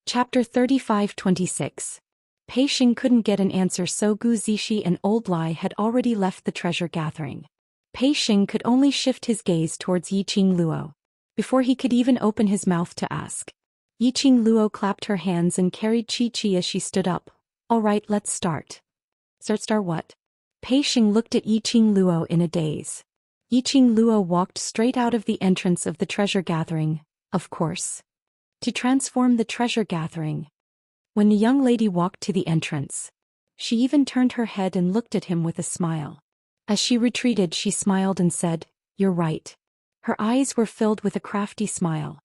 Chapter 35-26. Pei Xing couldn't get an answer, so Gu Zixi and Old Lai had already left the treasure gathering. Pei Xing could only shift his gaze towards Yiqing Luo. Before he could even open his mouth to ask, Yiqing Luo clapped her hands and carried Chi-Chi as she stood up. All right, let's start. Start what? Pei Xing looked at Yiqing Luo in a daze. Yiqing Luo walked straight out of the entrance of the treasure gathering, of course. To transform the treasure gathering. When the young lady walked to the entrance, she even turned her head and looked at him with a smile. As she retreated, she smiled and said, "You're right." Her eyes were filled with a crafty smile.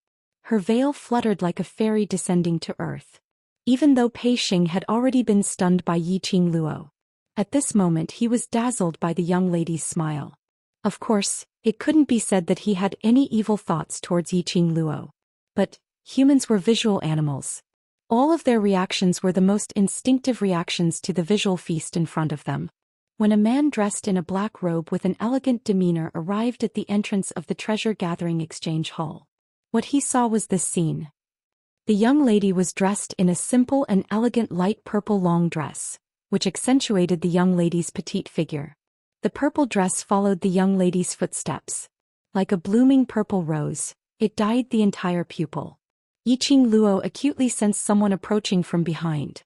Her veil fluttered like a fairy descending to earth. Even though Pei Xing had already been stunned by Yiqing Luo, at this moment he was dazzled by the young lady's smile. Of course, it couldn't be said that he had any evil thoughts towards Yiqing Luo. But humans were visual animals. All of their reactions were the most instinctive reactions to the visual feast in front of them. When a man dressed in a black robe with an elegant demeanor arrived at the entrance of the treasure gathering exchange hall, what he saw was this scene. The young lady was dressed in a simple and elegant light purple long dress, which accentuated the young lady's petite figure. The purple dress followed the young lady's footsteps. Like a blooming purple rose, it dyed the entire pupil. Yiqing Luo acutely sensed someone approaching from behind.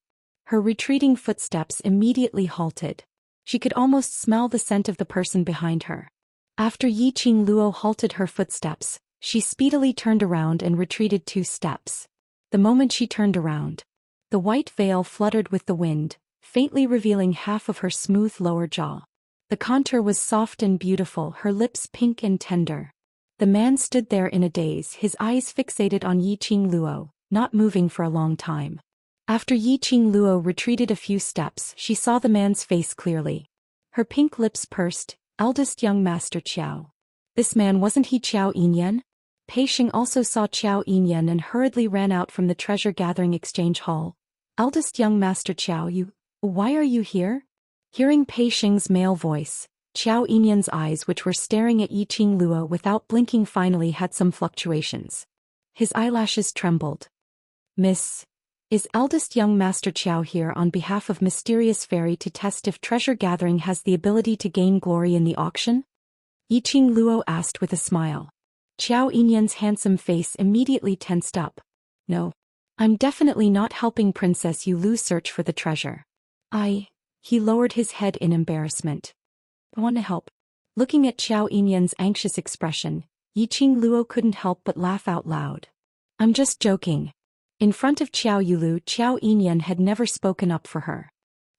Her retreating footsteps immediately halted. She could almost smell the scent of the person behind her. After Yiqing Luo halted her footsteps, she speedily turned around and retreated 2 steps. The moment she turned around, the white veil fluttered with the wind, faintly revealing half of her smooth lower jaw. The contour was soft and beautiful, her lips pink and tender. The man stood there in a daze, his eyes fixated on Yiqing Luo, not moving for a long time. After Yiqing Luo retreated a few steps, she saw the man's face clearly. Her pink lips pursed. Eldest young master Qiao. This man, wasn't he Qiao Yinyan? Pei Xing also saw Qiao Yinyan and hurriedly ran out from the treasure gathering exchange hall. Eldest young master Qiao, why are you here? Hearing Pei Xing's male voice, Qiao Yinyan's eyes, which were staring at Yiqing Luo without blinking, finally had some fluctuations. His eyelashes trembled. Miss, is eldest young master Qiao here on behalf of Mysterious Fairy to test if treasure gathering has the ability to gain glory in the auction? Yiqing Luo asked with a smile. Qiao Yinyan's handsome face immediately tensed up. No. I'm definitely not helping Princess Yulu search for the treasure. He lowered his head in embarrassment. I want to help. Looking at Qiao Yinyan's anxious expression, Yiqing Luo couldn't help but laugh out loud. I'm just joking. In front of Qiao Yulu, Qiao Yinyan had never spoken up for her.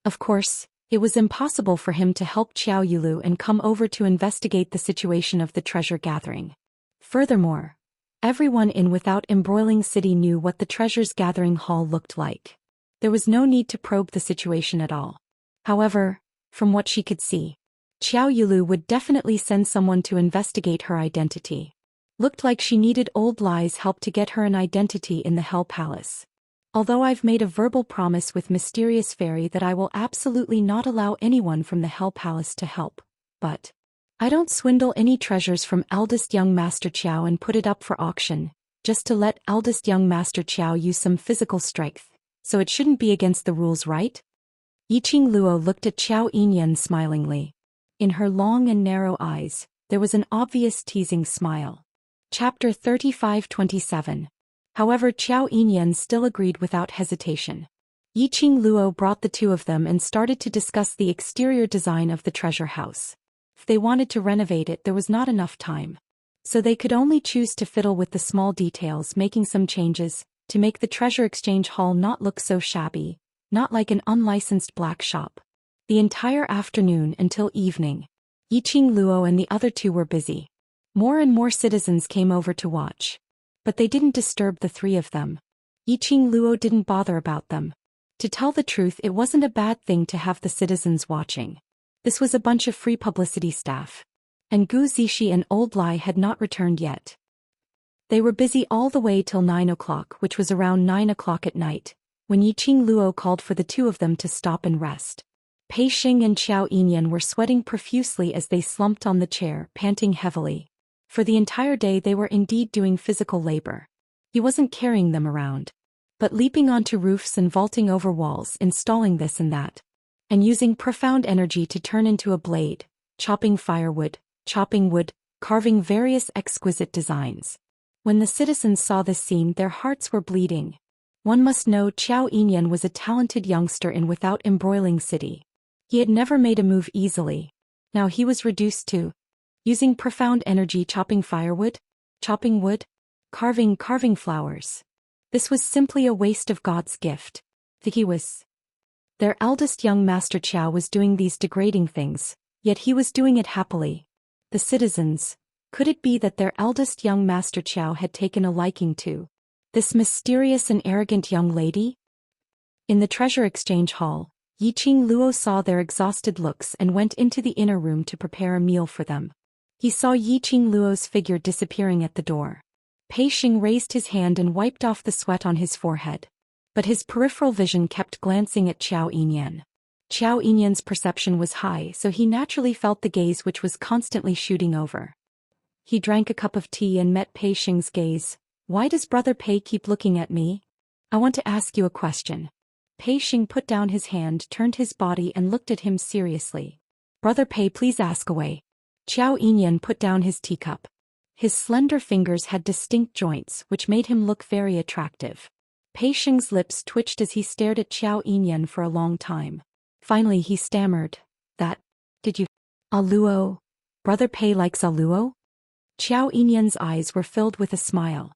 Of course, it was impossible for him to help Qiao Yulu and come over to investigate the situation of the treasure gathering. Furthermore, everyone in Without Embroiling City knew what the treasures gathering hall looked like. There was no need to probe the situation at all. However, from what she could see, Qiao Yulu would definitely send someone to investigate her identity. Looked like she needed Old Lai's help to get her an identity in the Hell Palace. Although I've made a verbal promise with Mysterious Fairy that I will absolutely not allow anyone from the Hell Palace to help, but I don't swindle any treasures from eldest young Master Qiao and put it up for auction, just to let eldest young Master Qiao use some physical strength, so it shouldn't be against the rules, right? Yiqing Luo looked at Qiao Yinyan smilingly. In her long and narrow eyes, there was an obvious teasing smile. Chapter 35-27. However, Qiao Yinyan still agreed without hesitation. Yiqing Luo brought the 2 of them and started to discuss the exterior design of the treasure house. If they wanted to renovate it, there was not enough time. So they could only choose to fiddle with the small details, making some changes to make the treasure exchange hall not look so shabby, not like an unlicensed black shop. The entire afternoon until evening, Yiqing Luo and the other 2 were busy. More and more citizens came over to watch. But they didn't disturb the 3 of them. Yiqing Luo didn't bother about them. To tell the truth, it wasn't a bad thing to have the citizens watching. This was a bunch of free publicity staff. And Gu Zixi and Old Lai had not returned yet. They were busy all the way till 9 o'clock, which was around 9 o'clock at night, when Yiqing Luo called for the 2 of them to stop and rest. Pei Xing and Qiao Yinyan were sweating profusely as they slumped on the chair, panting heavily. For the entire day they were indeed doing physical labor. He wasn't carrying them around. but leaping onto roofs and vaulting over walls, installing this and that, and using profound energy to turn into a blade, chopping firewood, chopping wood, carving various exquisite designs. When the citizens saw this scene, their hearts were bleeding. One must know Zhou Xian was a talented youngster in without embroiling city. He had never made a move easily. Now he was reduced to using profound energy, chopping firewood, chopping wood, carving flowers. This was simply a waste of God's gift. Their eldest young master Qiao was doing these degrading things, yet he was doing it happily. The citizens, could it be that their eldest young master Qiao had taken a liking to this mysterious and arrogant young lady? In the treasure exchange hall, Yiqing Luo saw their exhausted looks and went into the inner room to prepare a meal for them. He saw Yiqing Luo's figure disappearing at the door. Pei Xing raised his hand and wiped off the sweat on his forehead. But his peripheral vision kept glancing at Zhou Xian. Zhou Xian's perception was high, so he naturally felt the gaze which was constantly shooting over. He drank a cup of tea and met Pei Xing's gaze. "Why does Brother Pei keep looking at me? I want to ask you a question." Pei Xing put down his hand, turned his body and looked at him seriously. "Brother Pei, please ask away." Zhou Xian put down his teacup. His slender fingers had distinct joints, which made him look very attractive. Pei Xing's lips twitched as he stared at Zhou Xian for a long time. Finally he stammered, did you? Aluo? Brother Pei likes Aluo? Zhou Xian's eyes were filled with a smile.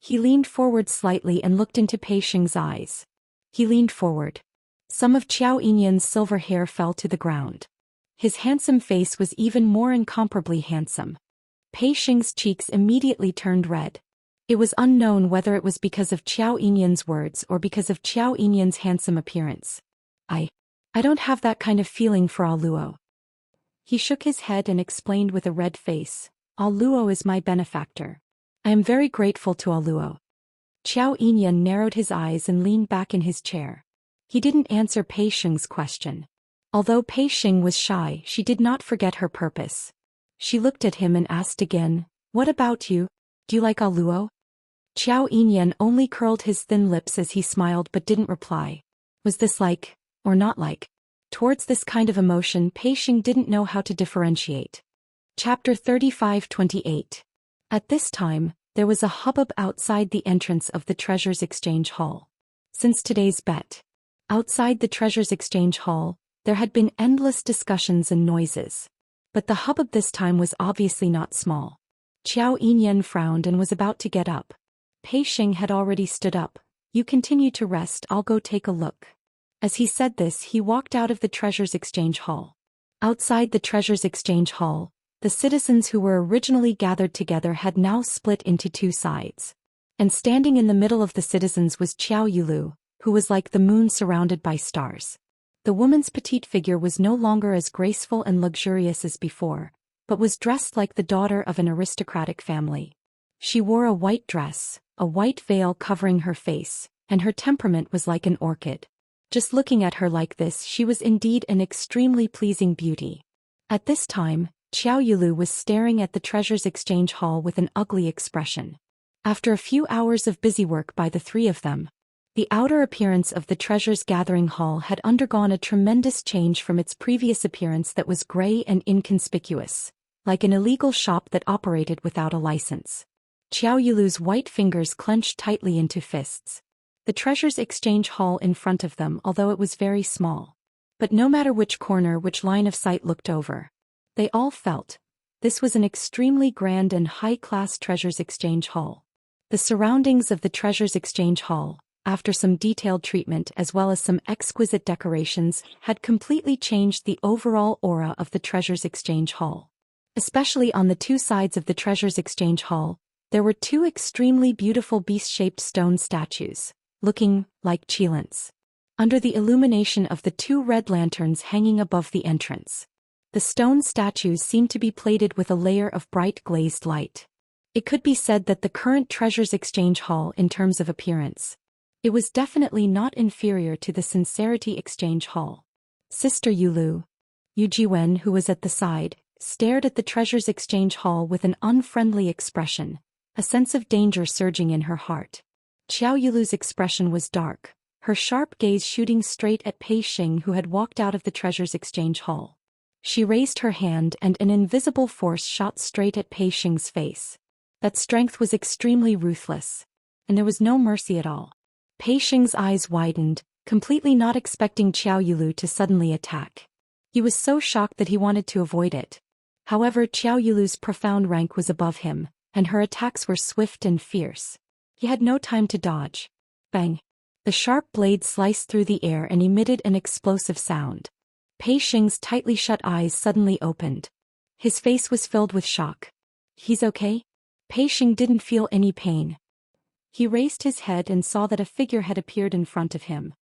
He leaned forward slightly and looked into Pei Xing's eyes. He leaned forward. Some of Zhou Xian's silver hair fell to the ground. His handsome face was even more incomparably handsome. Pei Xing's cheeks immediately turned red. It was unknown whether it was because of Zhou Xian's words or because of Zhou Xian's handsome appearance. I don't have that kind of feeling for Aluo. He shook his head and explained with a red face, "Aluo is my benefactor. I am very grateful to Aluo." Zhou Xian narrowed his eyes and leaned back in his chair. He didn't answer Pei Xing's question. Although Pei Xing was shy, she did not forget her purpose. She looked at him and asked again, "What about you? Do you like Aluo?" Zhou Xian only curled his thin lips as he smiled but didn't reply. Was this like, or not like? Towards this kind of emotion, Pei Xing didn't know how to differentiate. Chapter 35-28. At this time, there was a hubbub outside the entrance of the Treasures Exchange Hall. Since today's bet, outside the Treasures Exchange Hall, there had been endless discussions and noises. But the hubbub this time was obviously not small. Zhou Xian frowned and was about to get up. Pei Xing had already stood up. "You continue to rest, I'll go take a look." As he said this, he walked out of the Treasures Exchange Hall. Outside the Treasures Exchange Hall, the citizens who were originally gathered together had now split into two sides. And standing in the middle of the citizens was Qiao Yulu, who was like the moon surrounded by stars. The woman's petite figure was no longer as graceful and luxurious as before, but was dressed like the daughter of an aristocratic family. She wore a white dress, a white veil covering her face, and her temperament was like an orchid. Just looking at her like this, she was indeed an extremely pleasing beauty. At this time, Qiao Yulu was staring at the Treasures Exchange Hall with an ugly expression. After a few hours of busy work by the three of them, the outer appearance of the Treasures Gathering Hall had undergone a tremendous change from its previous appearance that was gray and inconspicuous, like an illegal shop that operated without a license. Qiao Yulu's white fingers clenched tightly into fists. The Treasures Exchange Hall in front of them, although it was very small. But no matter which corner, which line of sight looked over, they all felt this was an extremely grand and high-class Treasures Exchange Hall. The surroundings of the Treasures Exchange Hall, after some detailed treatment as well as some exquisite decorations, had completely changed the overall aura of the Treasures Exchange Hall. Especially on the two sides of the Treasures Exchange Hall, there were two extremely beautiful beast-shaped stone statues, looking like Qilins, under the illumination of the two red lanterns hanging above the entrance. The stone statues seemed to be plated with a layer of bright glazed light. It could be said that the current Treasures Exchange Hall, in terms of appearance, it was definitely not inferior to the Sincerity Exchange Hall. Sister Yulu, Yu Jiwen, who was at the side, stared at the Treasures Exchange Hall with an unfriendly expression, a sense of danger surging in her heart. Xiao Yulu's expression was dark, her sharp gaze shooting straight at Pei Xing, who had walked out of the treasures exchange hall. She raised her hand and an invisible force shot straight at Pei Xing's face. That strength was extremely ruthless, and there was no mercy at all. Pei Xing's eyes widened, completely not expecting Xiao Yulu to suddenly attack. He was so shocked that he wanted to avoid it. However, Xiao Yulu's profound rank was above him, and her attacks were swift and fierce. He had no time to dodge. Bang! The sharp blade sliced through the air and emitted an explosive sound. Pei Xing's tightly shut eyes suddenly opened. His face was filled with shock. He's okay? Pei Xing didn't feel any pain. He raised his head and saw that a figure had appeared in front of him.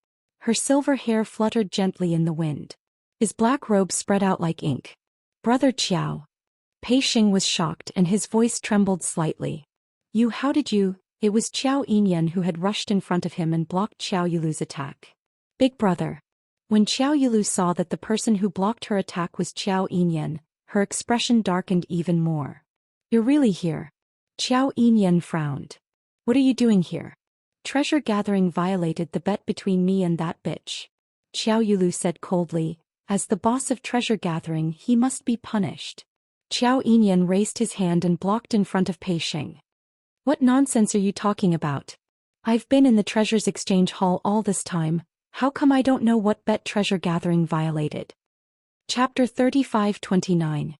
Her silver hair fluttered gently in the wind. His black robe spread out like ink. Brother Qiao. Pei Xing was shocked and his voice trembled slightly. How did you? It was Qiao Yinyan who had rushed in front of him and blocked Xiao Yulu's attack. Big brother. When Xiao Yulu saw that the person who blocked her attack was Qiao Yinyan, her expression darkened even more. You're really here? Qiao Yinyan frowned. What are you doing here? Treasure gathering violated the bet between me and that bitch. Xiao Yulu said coldly, as the boss of treasure gathering he must be punished. Qiao Yinyan raised his hand and blocked in front of Pei Xing. What nonsense are you talking about? I've been in the treasures exchange hall all this time, how come I don't know what bet treasure gathering violated? Chapter 35-29.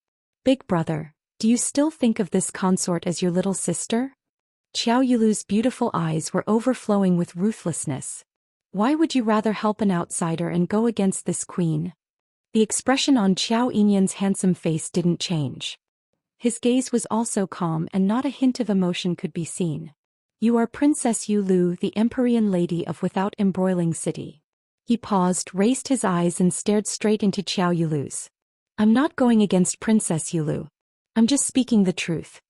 Big brother, do you still think of this consort as your little sister? Xiao Yulu's beautiful eyes were overflowing with ruthlessness. Why would you rather help an outsider and go against this queen? The expression on Qiao Yinyan's handsome face didn't change. His gaze was also calm and not a hint of emotion could be seen. You are Princess Yu Lu, the Empyrean lady of Without Embroiling City. He paused, raised his eyes and stared straight into Xiao Yulu's. I'm not going against Princess Yu Lu. I'm just speaking the truth.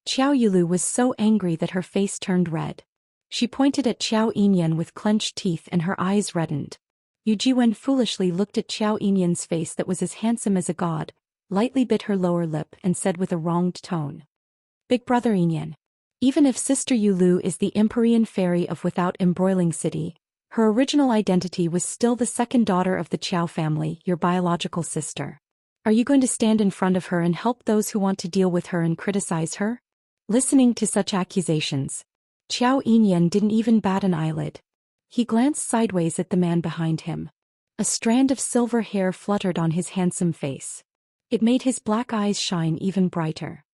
Xiao Yulu was so angry that her face turned red. She pointed at Xiao Yinyan with clenched teeth and her eyes reddened. Yu Jiwen foolishly looked at Xiao Yinyan's face that was as handsome as a god, lightly bit her lower lip and said with a wronged tone. Big brother Yinyan. Even if Sister Yu Lu is the Empyrean fairy of Without Embroiling City, her original identity was still the second daughter of the Qiao family, your biological sister. Are you going to stand in front of her and help those who want to deal with her and criticize her? Listening to such accusations, Qiao Yinyan didn't even bat an eyelid. He glanced sideways at the man behind him. A strand of silver hair fluttered on his handsome face. It made his black eyes shine even brighter.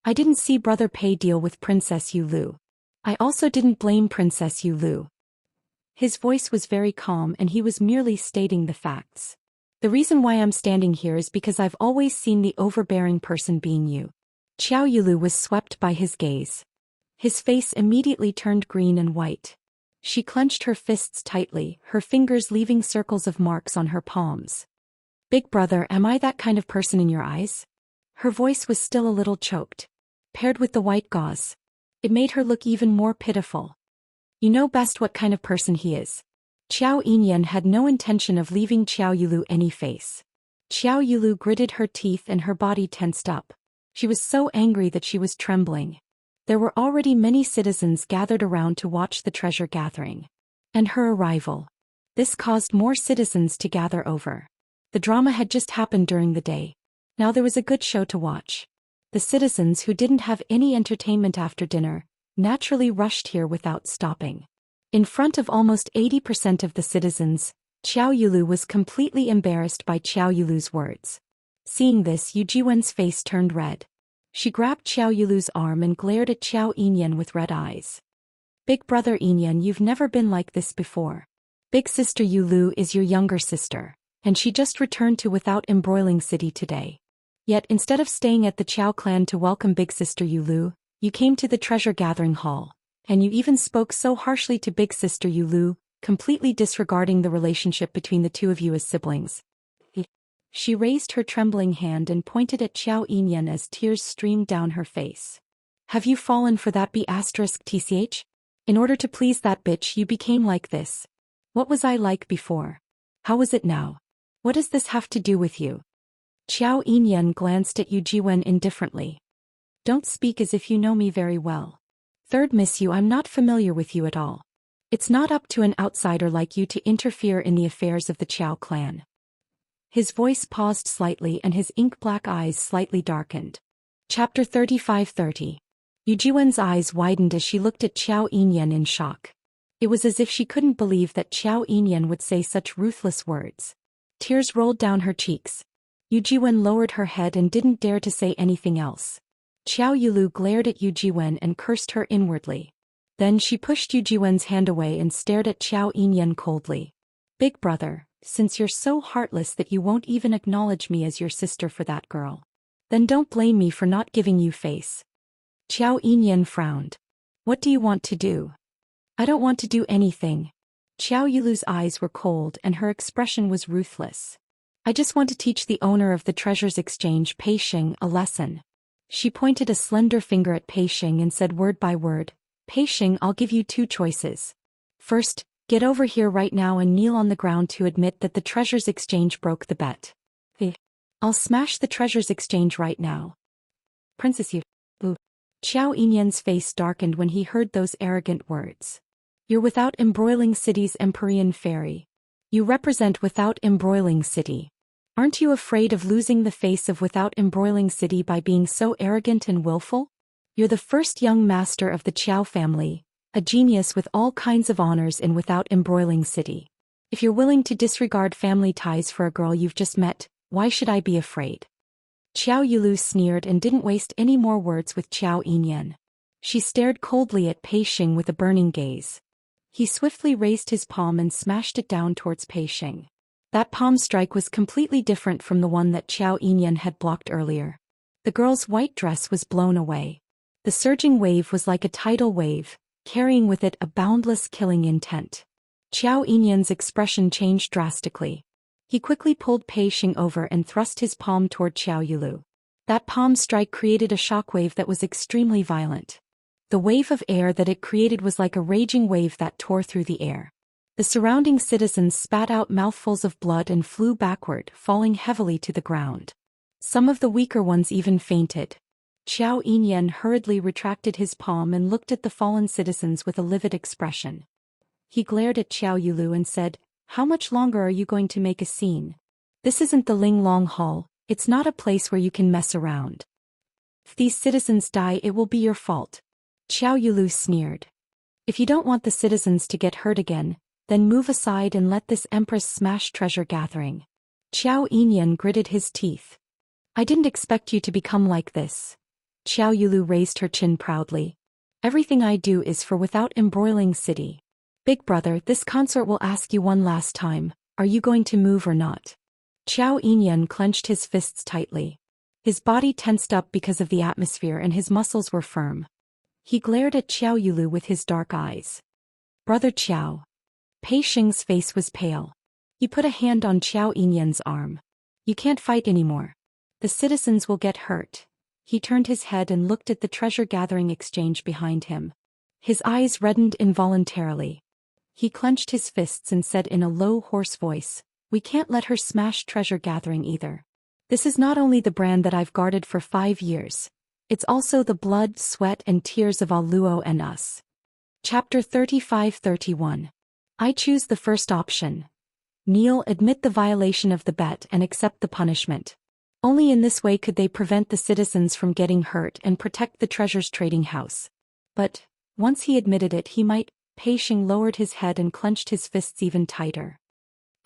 I didn't see Brother Pei deal with Princess Yu Lu. I also didn't blame Princess Yu Lu. His voice was very calm and he was merely stating the facts. The reason why I'm standing here is because I've always seen the overbearing person being you. Xiao Yulu was swept by his gaze. His face immediately turned green and white. She clenched her fists tightly, her fingers leaving circles of marks on her palms. Big brother, am I that kind of person in your eyes? Her voice was still a little choked. Paired with the white gauze, it made her look even more pitiful. You know best what kind of person he is. Qiao Yinyan had no intention of leaving Xiao Yulu any face. Xiao Yulu gritted her teeth and her body tensed up. She was so angry that she was trembling. There were already many citizens gathered around to watch the treasure gathering. And her arrival. This caused more citizens to gather over. The drama had just happened during the day. Now there was a good show to watch. The citizens who didn't have any entertainment after dinner naturally rushed here without stopping. In front of almost 80% of the citizens, Xiao Yulu was completely embarrassed by Xiao Yulu's words. Seeing this, Yu Jiwen's face turned red. She grabbed Xiao Yulu's arm and glared at Xiao Yinyan with red eyes. Big brother Yinyan, you've never been like this before. Big sister Yu Lu is your younger sister, and she just returned to Without Embroiling City today. Yet instead of staying at the Qiao clan to welcome big sister Yu Lu, you came to the treasure gathering hall, and you even spoke so harshly to big sister Yu Lu, completely disregarding the relationship between the two of you as siblings. She raised her trembling hand and pointed at Xiao Yinyan as tears streamed down her face. Have you fallen for that B***tch? In order to please that bitch you became like this. What was I like before? How is it now? What does this have to do with you? Xiao Yinyan glanced at Yu Jiwen indifferently. Don't speak as if you know me very well. Third, miss you, I'm not familiar with you at all. It's not up to an outsider like you to interfere in the affairs of the Qiao clan. His voice paused slightly and his ink-black eyes slightly darkened. Chapter 35:30. Yu Jiwen's eyes widened as she looked at Qiao Yinyan in shock. It was as if she couldn't believe that Qiao Yinyan would say such ruthless words. Tears rolled down her cheeks. Yu Jiwen lowered her head and didn't dare to say anything else. Qiao Yulu glared at Yu Jiwen and cursed her inwardly. Then she pushed Yu Jiwen's hand away and stared at Qiao Yinyan coldly. Big brother, since you're so heartless that you won't even acknowledge me as your sister for that girl, then don't blame me for not giving you face. Qiao Yinyan frowned. What do you want to do? I don't want to do anything. Qiao Yulu's eyes were cold and her expression was ruthless. I just want to teach the owner of the Treasures Exchange, Pei Xing, a lesson. She pointed a slender finger at Pei Xing and said word by word, Pei Xing, I'll give you two choices. First, get over here right now and kneel on the ground to admit that the Treasures Exchange broke the bet. I'll smash the Treasures Exchange right now. Princess Yu. Qiao Yinyan's face darkened when he heard those arrogant words. You're Without Embroiling City's Empyrean Fairy. You represent Without Embroiling City. Aren't you afraid of losing the face of Without Embroiling City by being so arrogant and willful? You're the first young master of the Qiao family, a genius with all kinds of honors in Without Embroiling City. If you're willing to disregard family ties for a girl you've just met, why should I be afraid? Qiao Yulu sneered and didn't waste any more words with Qiao Yinyan. She stared coldly at Pei Xing with a burning gaze. He swiftly raised his palm and smashed it down towards Pei Xing. That palm strike was completely different from the one that Qiao Yinyan had blocked earlier. The girl's white dress was blown away. The surging wave was like a tidal wave, carrying with it a boundless killing intent. Qiao Yinyan's expression changed drastically. He quickly pulled Pei Xing over and thrust his palm toward Qiao Yulu. That palm strike created a shockwave that was extremely violent. The wave of air that it created was like a raging wave that tore through the air. The surrounding citizens spat out mouthfuls of blood and flew backward, falling heavily to the ground. Some of the weaker ones even fainted. Qiao Yinyan hurriedly retracted his palm and looked at the fallen citizens with a livid expression. He glared at Qiao Yulu and said, How much longer are you going to make a scene? This isn't the Ling Long Hall, it's not a place where you can mess around. If these citizens die, it will be your fault. Qiao Yulu sneered. If you don't want the citizens to get hurt again, then move aside and let this empress smash treasure gathering. Qiao Yinyan gritted his teeth. I didn't expect you to become like this. Qiao Yulu raised her chin proudly. Everything I do is for Without Embroiling City. Big brother, this consort will ask you one last time, are you going to move or not? Qiao Yinyan clenched his fists tightly. His body tensed up because of the atmosphere and his muscles were firm. He glared at Qiao Yulu with his dark eyes. Brother Qiao. Pei Xing's face was pale. He put a hand on Qiao Yinyan's arm. You can't fight anymore. The citizens will get hurt. He turned his head and looked at the treasure-gathering exchange behind him. His eyes reddened involuntarily. He clenched his fists and said in a low, hoarse voice, We can't let her smash treasure gathering either. This is not only the brand that I've guarded for 5 years. It's also the blood, sweat and tears of all Luo and us. Chapter 35-31. I choose the first option. Kneel, admit the violation of the bet and accept the punishment. Only in this way could they prevent the citizens from getting hurt and protect the treasures trading house. But, once he admitted it, he might. Pei Xing lowered his head and clenched his fists even tighter.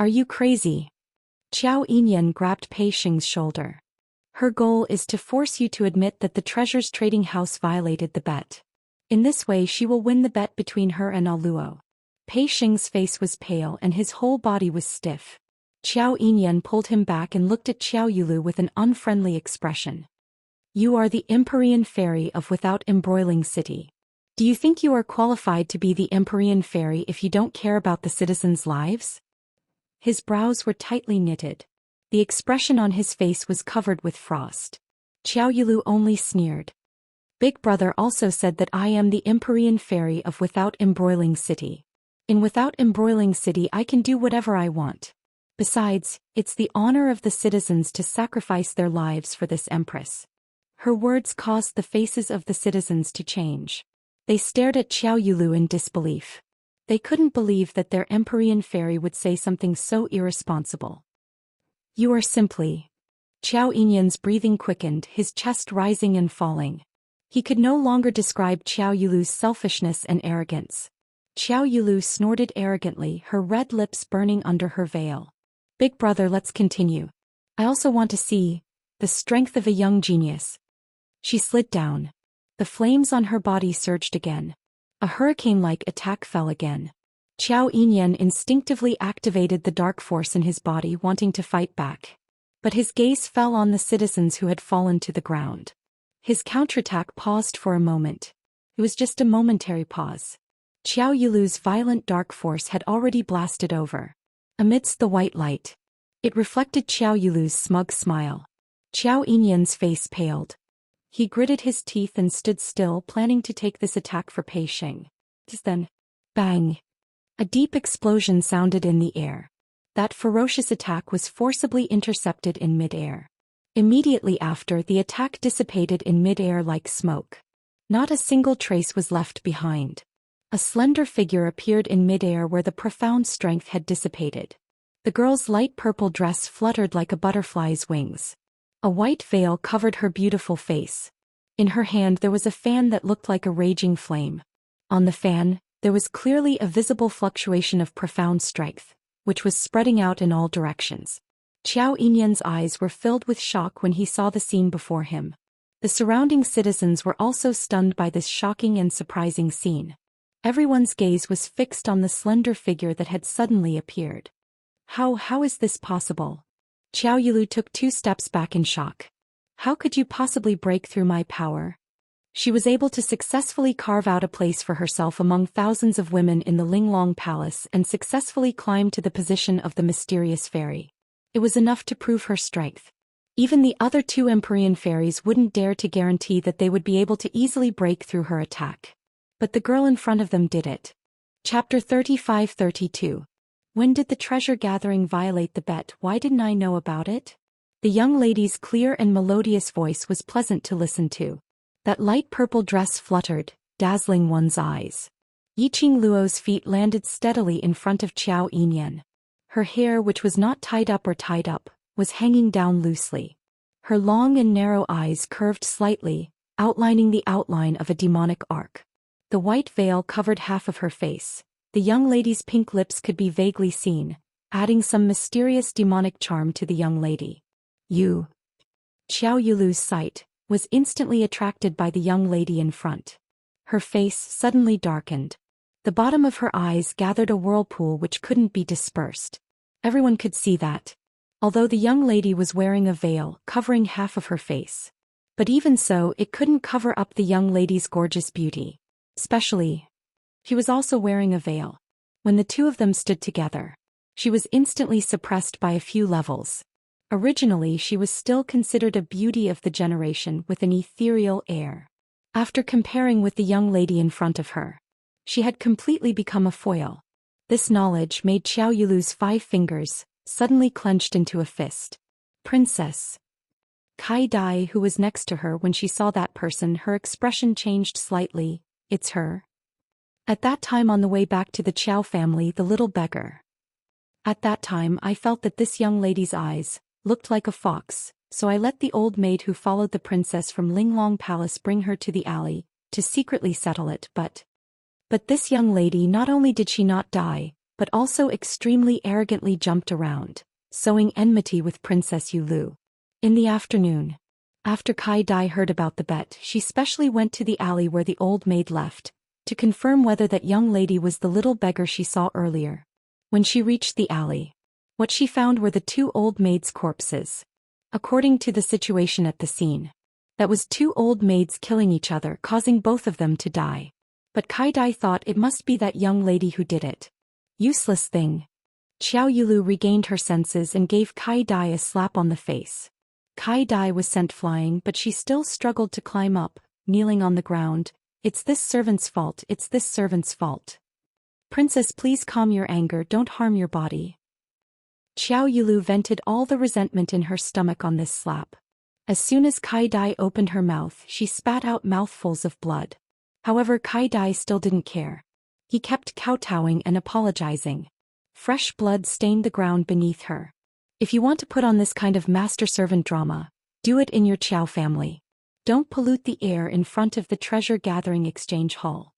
Are you crazy? Qiao Yinyan grabbed Pei Xing's shoulder. Her goal is to force you to admit that the treasures trading house violated the bet. In this way she will win the bet between her and Luo. Pei Xing's face was pale and his whole body was stiff. Qiao Yinyan pulled him back and looked at Qiao Yulu with an unfriendly expression. You are the Empyrean Fairy of Without Embroiling City. Do you think you are qualified to be the Empyrean Fairy if you don't care about the citizens' lives? His brows were tightly knitted. The expression on his face was covered with frost. Qiao Yulu only sneered. Big brother also said that I am the Empyrean Fairy of Without Embroiling City. In Without Embroiling City I can do whatever I want. Besides, it's the honor of the citizens to sacrifice their lives for this empress. Her words caused the faces of the citizens to change. They stared at Xiao Yulu in disbelief. They couldn't believe that their Empyrean fairy would say something so irresponsible. You are simply... Xiao Yinyan's breathing quickened, his chest rising and falling. He could no longer describe Xiao Yulu's selfishness and arrogance. Xiao Yulu snorted arrogantly, her red lips burning under her veil. Big brother, let's continue. I also want to see the strength of a young genius. She slid down. The flames on her body surged again. A hurricane-like attack fell again. Xiao Yinyan instinctively activated the dark force in his body, wanting to fight back. But his gaze fell on the citizens who had fallen to the ground. His counterattack paused for a moment. It was just a momentary pause. Xiao Yulu's violent dark force had already blasted over. Amidst the white light, it reflected Xiao Yulu's smug smile. Xiao Yinyan's face paled. He gritted his teeth and stood still, planning to take this attack for Pei Xing. Just then, bang! A deep explosion sounded in the air. That ferocious attack was forcibly intercepted in mid-air. Immediately after, the attack dissipated in mid-air like smoke. Not a single trace was left behind. A slender figure appeared in mid-air where the profound strength had dissipated. The girl's light purple dress fluttered like a butterfly's wings. A white veil covered her beautiful face. In her hand there was a fan that looked like a raging flame. On the fan, there was clearly a visible fluctuation of profound strength, which was spreading out in all directions. Xiao Yinyan's eyes were filled with shock when he saw the scene before him. The surrounding citizens were also stunned by this shocking and surprising scene. Everyone's gaze was fixed on the slender figure that had suddenly appeared. How is this possible? Xiao Yulu took 2 steps back in shock. How could you possibly break through my power? She was able to successfully carve out a place for herself among thousands of women in the Linglong Palace and successfully climb to the position of the mysterious fairy. It was enough to prove her strength. Even the other 2 Empyrean fairies wouldn't dare to guarantee that they would be able to easily break through her attack. But the girl in front of them did it. Chapter 35-32. When did the treasure gathering violate the bet? Why didn't I know about it? The young lady's clear and melodious voice was pleasant to listen to. That light purple dress fluttered, dazzling one's eyes. Yiqing Luo's feet landed steadily in front of Xiao Yinyan. Her hair, which was not tied up, was hanging down loosely. Her long and narrow eyes curved slightly, outlining the outline of a demonic arc. The white veil covered half of her face. The young lady's pink lips could be vaguely seen, adding some mysterious demonic charm to the young lady. You. Xiao Yulu's sight was instantly attracted by the young lady in front. Her face suddenly darkened. The bottom of her eyes gathered a whirlpool which couldn't be dispersed. Everyone could see that. Although the young lady was wearing a veil covering half of her face. But even so, it couldn't cover up the young lady's gorgeous beauty. Especially, she was also wearing a veil. When the 2 of them stood together, she was instantly suppressed by a few levels. Originally, she was still considered a beauty of the generation with an ethereal air. After comparing with the young lady in front of her, she had completely become a foil. This knowledge made Xiao Yulu's 5 fingers suddenly clenched into a fist. Princess. Kai Dai, who was next to her when she saw that person, her expression changed slightly. It's her. At that time, on the way back to the Qiao family, the little beggar. At that time I felt that this young lady's eyes looked like a fox, so I let the old maid who followed the princess from Linglong Palace bring her to the alley, to secretly settle it, but this young lady, not only did she not die, but also extremely arrogantly jumped around, sowing enmity with Princess Yulu. In the afternoon, after Kai Dai heard about the bet, she specially went to the alley where the old maid left, to confirm whether that young lady was the little beggar she saw earlier. When she reached the alley, what she found were the 2 old maids' corpses. According to the situation at the scene, that was 2 old maids killing each other, causing both of them to die. But Kai Dai thought it must be that young lady who did it. Useless thing. Xiao Yulu regained her senses and gave Kai Dai a slap on the face. Kai Dai was sent flying, but she still struggled to climb up, kneeling on the ground. It's this servant's fault, it's this servant's fault. Princess, please calm your anger, don't harm your body. Xiao Yulu vented all the resentment in her stomach on this slap. As soon as Kai Dai opened her mouth, she spat out mouthfuls of blood. However, Kai Dai still didn't care. He kept kowtowing and apologizing. Fresh blood stained the ground beneath her. If you want to put on this kind of master-servant drama, do it in your Qiao family. Don't pollute the air in front of the treasure-gathering exchange hall.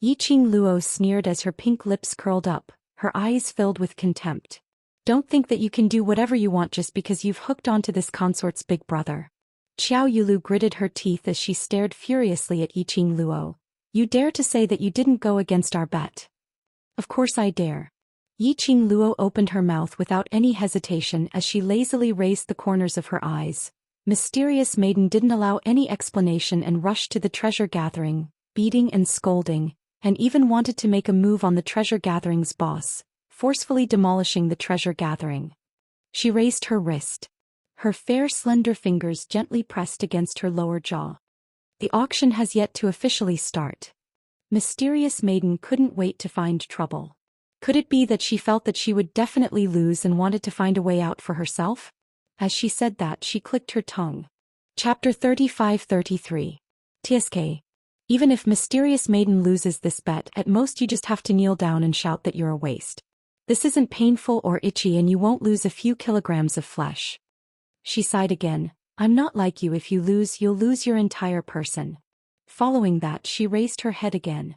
Yiqing Luo sneered as her pink lips curled up, her eyes filled with contempt. Don't think that you can do whatever you want just because you've hooked onto this consort's big brother. Xiao Yulu gritted her teeth as she stared furiously at Yiqing Luo. You dare to say that you didn't go against our bet? Of course I dare. Yiqing Luo opened her mouth without any hesitation as she lazily raised the corners of her eyes. Mysterious Maiden didn't allow any explanation and rushed to the treasure gathering, beating and scolding, and even wanted to make a move on the treasure gathering's boss, forcefully demolishing the treasure gathering. She raised her wrist. Her fair slender fingers gently pressed against her lower jaw. The auction has yet to officially start. Mysterious Maiden couldn't wait to find trouble. Could it be that she felt that she would definitely lose and wanted to find a way out for herself? As she said that, she clicked her tongue. Chapter 35-33. TSK. Even if Mysterious Maiden loses this bet, at most you just have to kneel down and shout that you're a waste. This isn't painful or itchy and you won't lose a few kilograms of flesh. She sighed again. I'm not like you. If you lose, you'll lose your entire person. Following that, she raised her head again.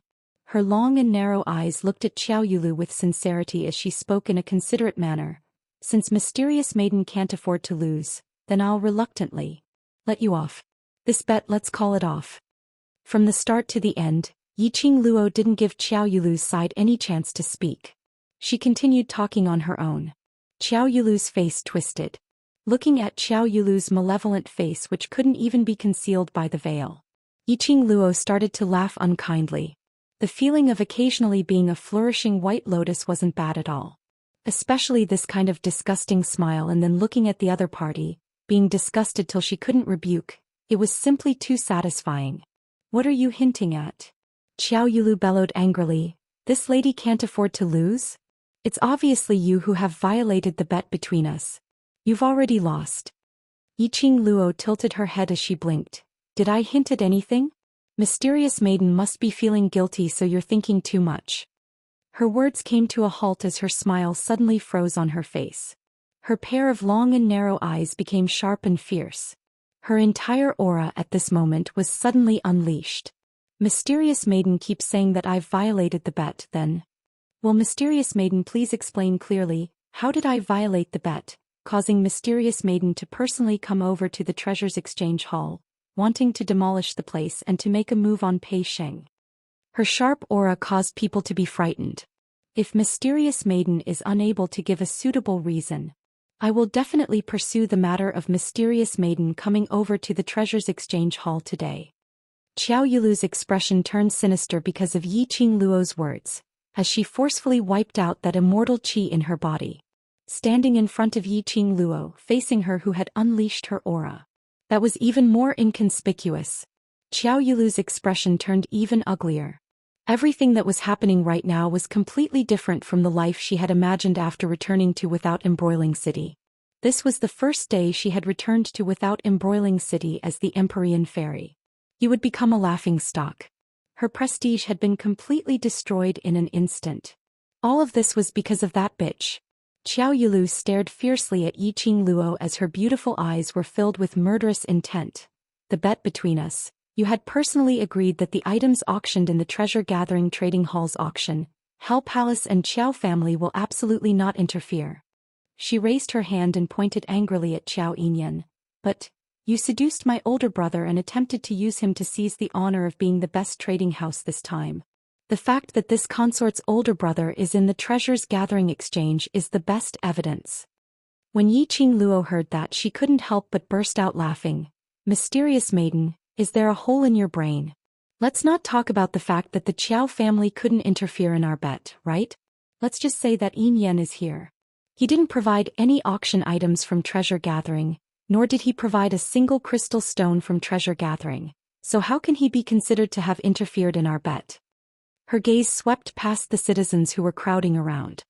Her long and narrow eyes looked at Xiao Yulu with sincerity as she spoke in a considerate manner. Since Mysterious Maiden can't afford to lose, then I'll reluctantly let you off. This bet, let's call it off. From the start to the end, Yiqing Luo didn't give Xiao Yulu's side any chance to speak. She continued talking on her own. Xiao Yulu's face twisted. Looking at Xiao Yulu's malevolent face, which couldn't even be concealed by the veil, Yiqing Luo started to laugh unkindly. The feeling of occasionally being a flourishing white lotus wasn't bad at all. Especially this kind of disgusting smile and then looking at the other party, being disgusted till she couldn't rebuke. It was simply too satisfying. What are you hinting at? Xiao Yulu bellowed angrily. This lady can't afford to lose? It's obviously you who have violated the bet between us. You've already lost. Yiqing Luo tilted her head as she blinked. Did I hint at anything? Mysterious Maiden must be feeling guilty, so you're thinking too much. Her words came to a halt as her smile suddenly froze on her face. Her pair of long and narrow eyes became sharp and fierce. Her entire aura at this moment was suddenly unleashed. Mysterious Maiden keeps saying that I've violated the bet, then. Will Mysterious Maiden please explain clearly, how did I violate the bet, causing Mysterious Maiden to personally come over to the Treasures Exchange Hall, wanting to demolish the place and to make a move on Pei Sheng. Her sharp aura caused people to be frightened. If Mysterious Maiden is unable to give a suitable reason, I will definitely pursue the matter of Mysterious Maiden coming over to the Treasures Exchange Hall today. Xiao Yulu's expression turned sinister because of Yiqing Luo's words, as she forcefully wiped out that immortal qi in her body. Standing in front of Yiqing Luo, facing her who had unleashed her aura, that was even more inconspicuous. Xiao Yulu's expression turned even uglier. Everything that was happening right now was completely different from the life she had imagined after returning to Without Embroiling City. This was the first day she had returned to Without Embroiling City as the Empyrean Fairy. He would become a laughingstock. Her prestige had been completely destroyed in an instant. All of this was because of that bitch. Xiao Yulu stared fiercely at Yiqing Luo as her beautiful eyes were filled with murderous intent. The bet between us. You had personally agreed that the items auctioned in the Treasure Gathering Trading Hall's auction, Hell Palace and Qiao family will absolutely not interfere. She raised her hand and pointed angrily at Xiao Yinyan. But, you seduced my older brother and attempted to use him to seize the honor of being the best trading house this time. The fact that this consort's older brother is in the Treasures Gathering Exchange is the best evidence. When Yiqing Luo heard that, she couldn't help but burst out laughing. Mysterious Maiden, is there a hole in your brain? Let's not talk about the fact that the Qiao family couldn't interfere in our bet, right? Let's just say that Yin Yan is here. He didn't provide any auction items from Treasure Gathering, nor did he provide a single crystal stone from Treasure Gathering, so how can he be considered to have interfered in our bet? Her gaze swept past the citizens who were crowding around.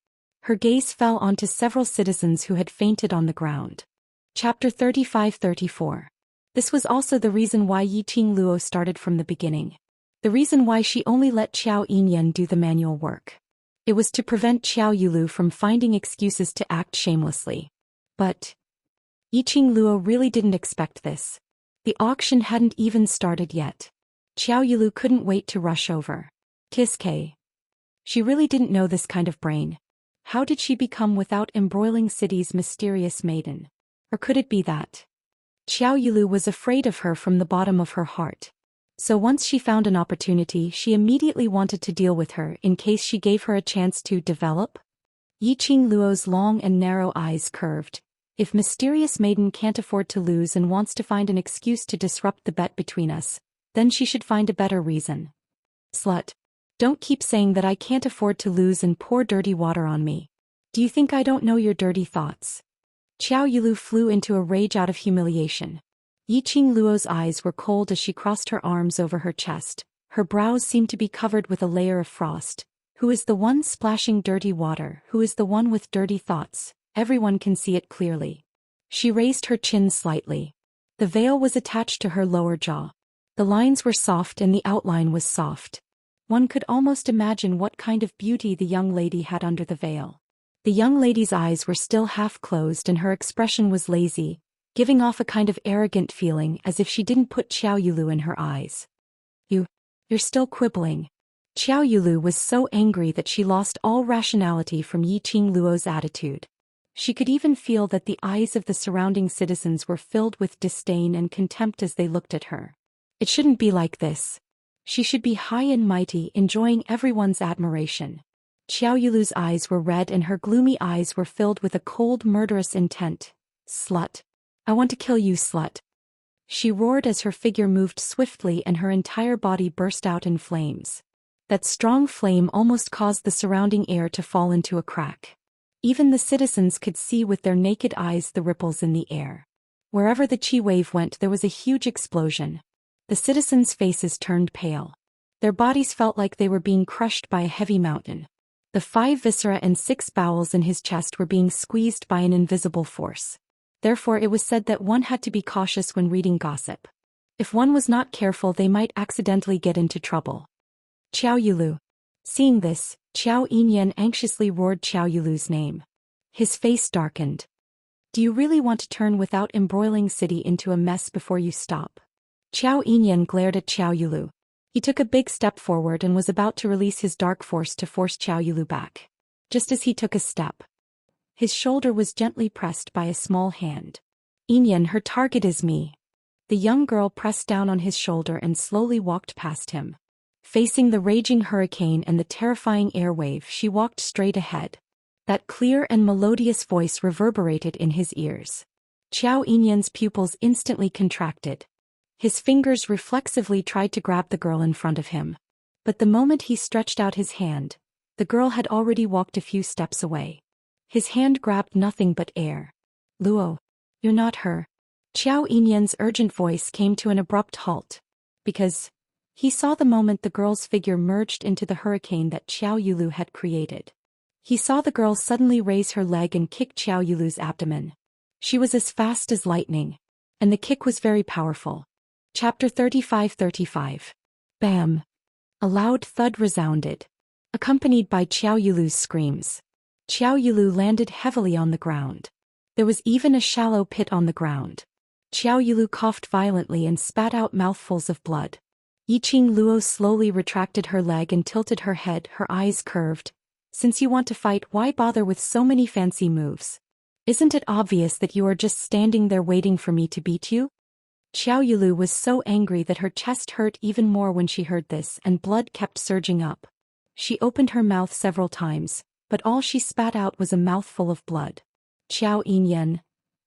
Her gaze fell onto several citizens who had fainted on the ground. Chapter 35-34. This was also the reason why Yiqing Luo started from the beginning. The reason why she only let Qiao Yinyan do the manual work. It was to prevent Qiao Yulu from finding excuses to act shamelessly. But Yiqing Luo really didn't expect this. The auction hadn't even started yet. Qiao Yulu couldn't wait to rush over. Kiske. She really didn't know this kind of brain. How did she become without embroiling city's mysterious maiden? Or could it be that Qiao Yulu was afraid of her from the bottom of her heart? So once she found an opportunity, she immediately wanted to deal with her in case she gave her a chance to develop? Yiqing Luo's long and narrow eyes curved. If mysterious maiden can't afford to lose and wants to find an excuse to disrupt the bet between us, then she should find a better reason. Slut. Don't keep saying that I can't afford to lose and pour dirty water on me. Do you think I don't know your dirty thoughts? Qiao Yulu flew into a rage out of humiliation. Yiqing Luo's eyes were cold as she crossed her arms over her chest. Her brows seemed to be covered with a layer of frost. Who is the one splashing dirty water? Who is the one with dirty thoughts? Everyone can see it clearly. She raised her chin slightly. The veil was attached to her lower jaw. The lines were soft and the outline was soft. One could almost imagine what kind of beauty the young lady had under the veil. The young lady's eyes were still half closed and her expression was lazy, giving off a kind of arrogant feeling as if she didn't put Qiao Yulu in her eyes. You're still quibbling. Qiao Yulu was so angry that she lost all rationality from Yiqing Luo's attitude. She could even feel that the eyes of the surrounding citizens were filled with disdain and contempt as they looked at her. It shouldn't be like this. She should be high and mighty, enjoying everyone's admiration. Qiao Yulu's eyes were red and her gloomy eyes were filled with a cold, murderous intent. Slut. I want to kill you, slut. She roared as her figure moved swiftly and her entire body burst out in flames. That strong flame almost caused the surrounding air to fall into a crack. Even the citizens could see with their naked eyes the ripples in the air. Wherever the chi wave went, there was a huge explosion. The citizens' faces turned pale. Their bodies felt like they were being crushed by a heavy mountain. The 5 viscera and 6 bowels in his chest were being squeezed by an invisible force. Therefore it was said that one had to be cautious when reading gossip. If one was not careful, they might accidentally get into trouble. Qiao Yulu. Seeing this, Qiao Yinyan anxiously roared Qiao Yulu's name. His face darkened. Do you really want to turn without embroiling city into a mess before you stop? Qiao Yinyan glared at Qiao Yulu. He took a big step forward and was about to release his dark force to force Qiao Yulu back. Just as he took a step, his shoulder was gently pressed by a small hand. Yinyan, her target is me. The young girl pressed down on his shoulder and slowly walked past him. Facing the raging hurricane and the terrifying air wave, she walked straight ahead. That clear and melodious voice reverberated in his ears. Qiao Yinyan's pupils instantly contracted. His fingers reflexively tried to grab the girl in front of him. But the moment he stretched out his hand, the girl had already walked a few steps away. His hand grabbed nothing but air. Luo. You're not her. Qiao Yinyan's urgent voice came to an abrupt halt. Because he saw the moment the girl's figure merged into the hurricane that Qiao Yulu had created. He saw the girl suddenly raise her leg and kick Qiao Yulu's abdomen. She was as fast as lightning. And the kick was very powerful. Chapter 35. Bam! A loud thud resounded, accompanied by Qiao Yulu's screams. Qiao Yulu landed heavily on the ground. There was even a shallow pit on the ground. Qiao Yulu coughed violently and spat out mouthfuls of blood. Yiqing Luo slowly retracted her leg and tilted her head, her eyes curved. Since you want to fight, why bother with so many fancy moves? Isn't it obvious that you are just standing there waiting for me to beat you? Qiao Yulu was so angry that her chest hurt even more when she heard this, and blood kept surging up. She opened her mouth several times, but all she spat out was a mouthful of blood. Qiao Yinyan.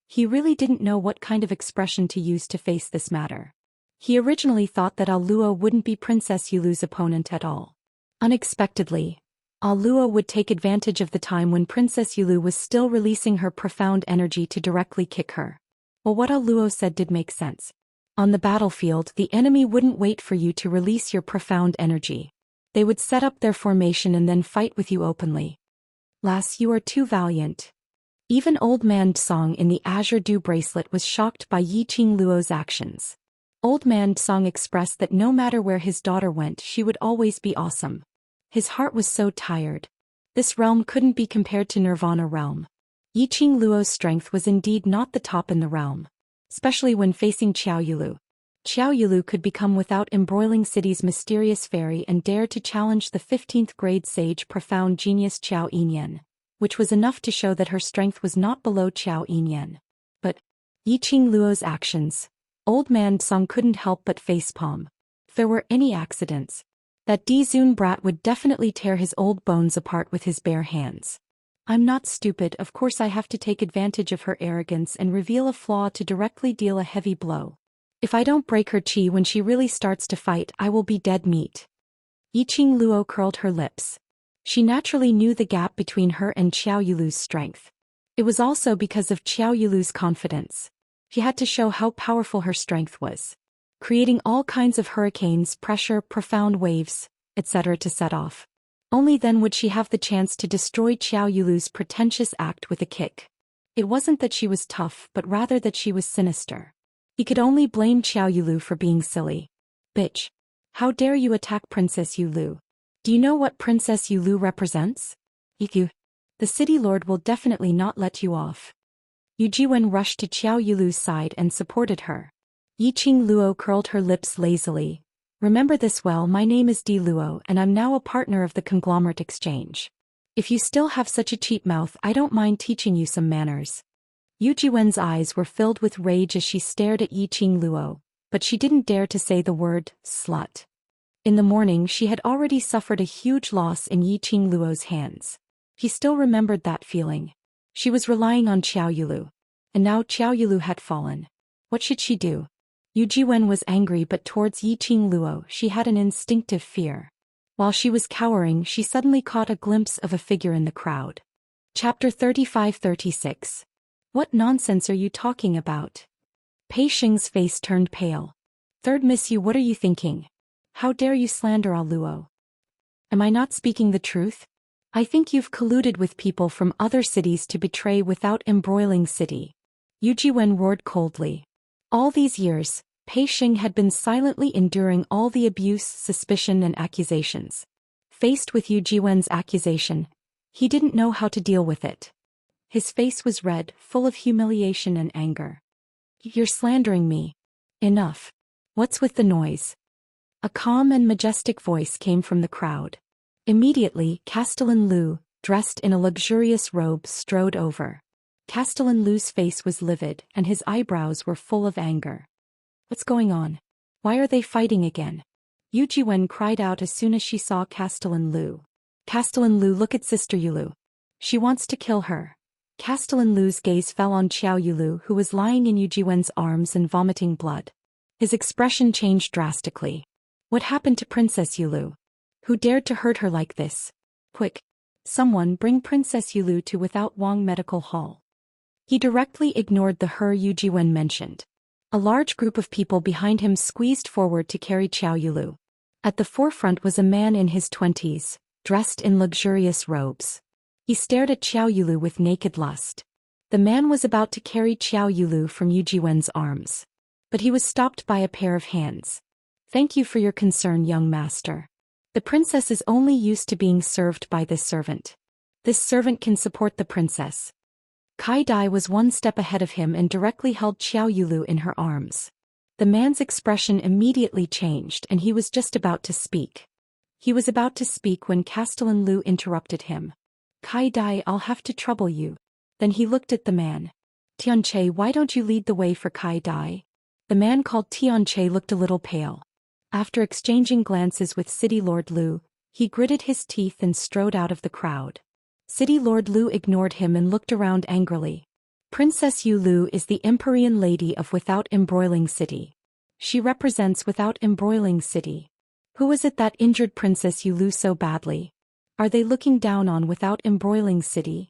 He really didn't know what kind of expression to use to face this matter. He originally thought that Luo wouldn't be Princess Yulu's opponent at all. Unexpectedly, Luo would take advantage of the time when Princess Yulu was still releasing her profound energy to directly kick her. Well, what Luo said did make sense. On the battlefield, the enemy wouldn't wait for you to release your profound energy. They would set up their formation and then fight with you openly. Lass, you are too valiant. Even old man Tsong in the Azure Dew bracelet was shocked by Yiqing Luo's actions. Old Man Song expressed that no matter where his daughter went, she would always be awesome. His heart was so tired. This realm couldn't be compared to Nirvana realm. Yiqing Luo's strength was indeed not the top in the realm. Especially when facing Qiao Yulu. Qiao Yulu could become without embroiling city's mysterious fairy and dare to challenge the 15th grade sage profound genius Qiao Yinyan, which was enough to show that her strength was not below Qiao Yinyan. But Yiqing Luo's actions, Old Man Song couldn't help but facepalm. If there were any accidents, that Dizun brat would definitely tear his old bones apart with his bare hands. I'm not stupid, of course I have to take advantage of her arrogance and reveal a flaw to directly deal a heavy blow. If I don't break her chi when she really starts to fight, I will be dead meat. Yiqing Luo curled her lips. She naturally knew the gap between her and Qiao Yulu's strength. It was also because of Qiao Yulu's confidence. She had to show how powerful her strength was, creating all kinds of hurricanes, pressure, profound waves, etc. to set off. Only then would she have the chance to destroy Qiao Yulu's pretentious act with a kick. It wasn't that she was tough, but rather that she was sinister. He could only blame Qiao Yulu for being silly. Bitch. How dare you attack Princess Yulu? Do you know what Princess Yulu represents? Iku. The city lord will definitely not let you off. Yu Jiwen rushed to Qiao Yulu's side and supported her. Yiqing Luo curled her lips lazily. Remember this well, my name is Di Luo and I'm now a partner of the conglomerate exchange. If you still have such a cheap mouth, I don't mind teaching you some manners. Yu Jiwen's eyes were filled with rage as she stared at Yiqing Luo, but she didn't dare to say the word, slut. In the morning she had already suffered a huge loss in Yiqing Luo's hands. He still remembered that feeling. She was relying on Qiao Yulu. And now Qiao Yulu had fallen. What should she do? Yu Jiwen was angry, but towards Yiqing Luo she had an instinctive fear. While she was cowering, she suddenly caught a glimpse of a figure in the crowd. Chapter 35-36. What nonsense are you talking about? Pei Xing's face turned pale. Third Miss Yu, what are you thinking? How dare you slander our Luo? Am I not speaking the truth? I think you've colluded with people from other cities to betray without embroiling city. Yu Jiwen roared coldly. All these years, Pei Xing had been silently enduring all the abuse, suspicion and accusations. Faced with Yu Jiwen's accusation, he didn't know how to deal with it. His face was red, full of humiliation and anger. You're slandering me. Enough. What's with the noise? A calm and majestic voice came from the crowd. Immediately, Castellan Lu, dressed in a luxurious robe, strode over. Castellan Lu's face was livid and his eyebrows were full of anger. What's going on? Why are they fighting again? Yu Jiwen cried out as soon as she saw Castellan Lu. Castellan Lu, look at Sister Yulu. She wants to kill her. Castellan Lu's gaze fell on Qiao Yulu, who was lying in Yu Jiwen's arms and vomiting blood. His expression changed drastically. What happened to Princess Yulu? Who dared to hurt her like this? Quick! Someone bring Princess Yulu to Without Wang Medical Hall. He directly ignored the her Yu Jiwen mentioned. A large group of people behind him squeezed forward to carry Qiao Yulu. At the forefront was a man in his 20s, dressed in luxurious robes. He stared at Qiao Yulu with naked lust. The man was about to carry Qiao Yulu from Yu Jiwen's arms. But he was stopped by a pair of hands. Thank you for your concern, young master. The princess is only used to being served by this servant. This servant can support the princess. Kai Dai was one step ahead of him and directly held Qiao Yulu in her arms. The man's expression immediately changed and he was just about to speak. He was about to speak when Castellan Lu interrupted him. Kai Dai, I'll have to trouble you. Then he looked at the man. Tianche, why don't you lead the way for Kai Dai? The man called Tianche looked a little pale. After exchanging glances with City Lord Lu, he gritted his teeth and strode out of the crowd. City Lord Lu ignored him and looked around angrily. Princess Yu Lu is the Empyrean Lady of Without Embroiling City. She represents Without Embroiling City. Who is it that injured Princess Yu Lu so badly? Are they looking down on Without Embroiling City?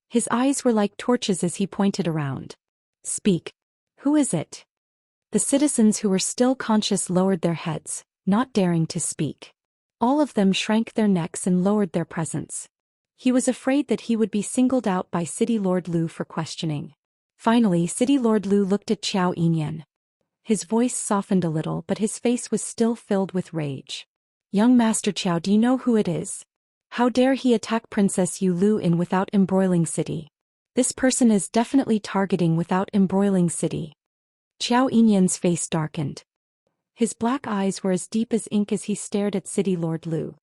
His eyes were like torches as he pointed around. Speak. Who is it? The citizens who were still conscious lowered their heads, not daring to speak. All of them shrank their necks and lowered their presence. He was afraid that he would be singled out by City Lord Lu for questioning. Finally, City Lord Lu looked at Qiao Yinyan. His voice softened a little, but his face was still filled with rage. Young Master Qiao, do you know who it is? How dare he attack Princess Yu Lu in Without Embroiling City? This person is definitely targeting Without Embroiling City. Qiao Yinyan's face darkened. His black eyes were as deep as ink as he stared at City Lord Lu.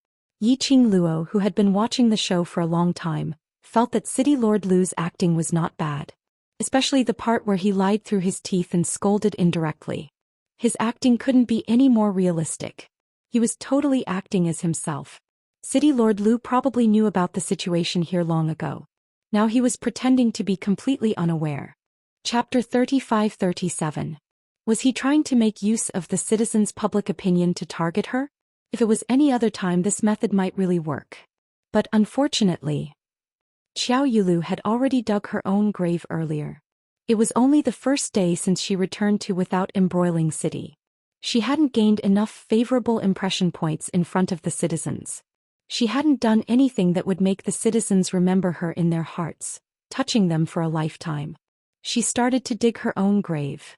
Yiqing Luo, who had been watching the show for a long time, felt that City Lord Lu's acting was not bad. Especially the part where he lied through his teeth and scolded indirectly. His acting couldn't be any more realistic. He was totally acting as himself. City Lord Lu probably knew about the situation here long ago. Now he was pretending to be completely unaware. Chapter 35-37. Was he trying to make use of the citizens' public opinion to target her? If it was any other time, this method might really work. But unfortunately, Xiao Yulu had already dug her own grave earlier. It was only the first day since she returned to Without Embroiling City. She hadn't gained enough favorable impression points in front of the citizens. She hadn't done anything that would make the citizens remember her in their hearts, touching them for a lifetime. She started to dig her own grave.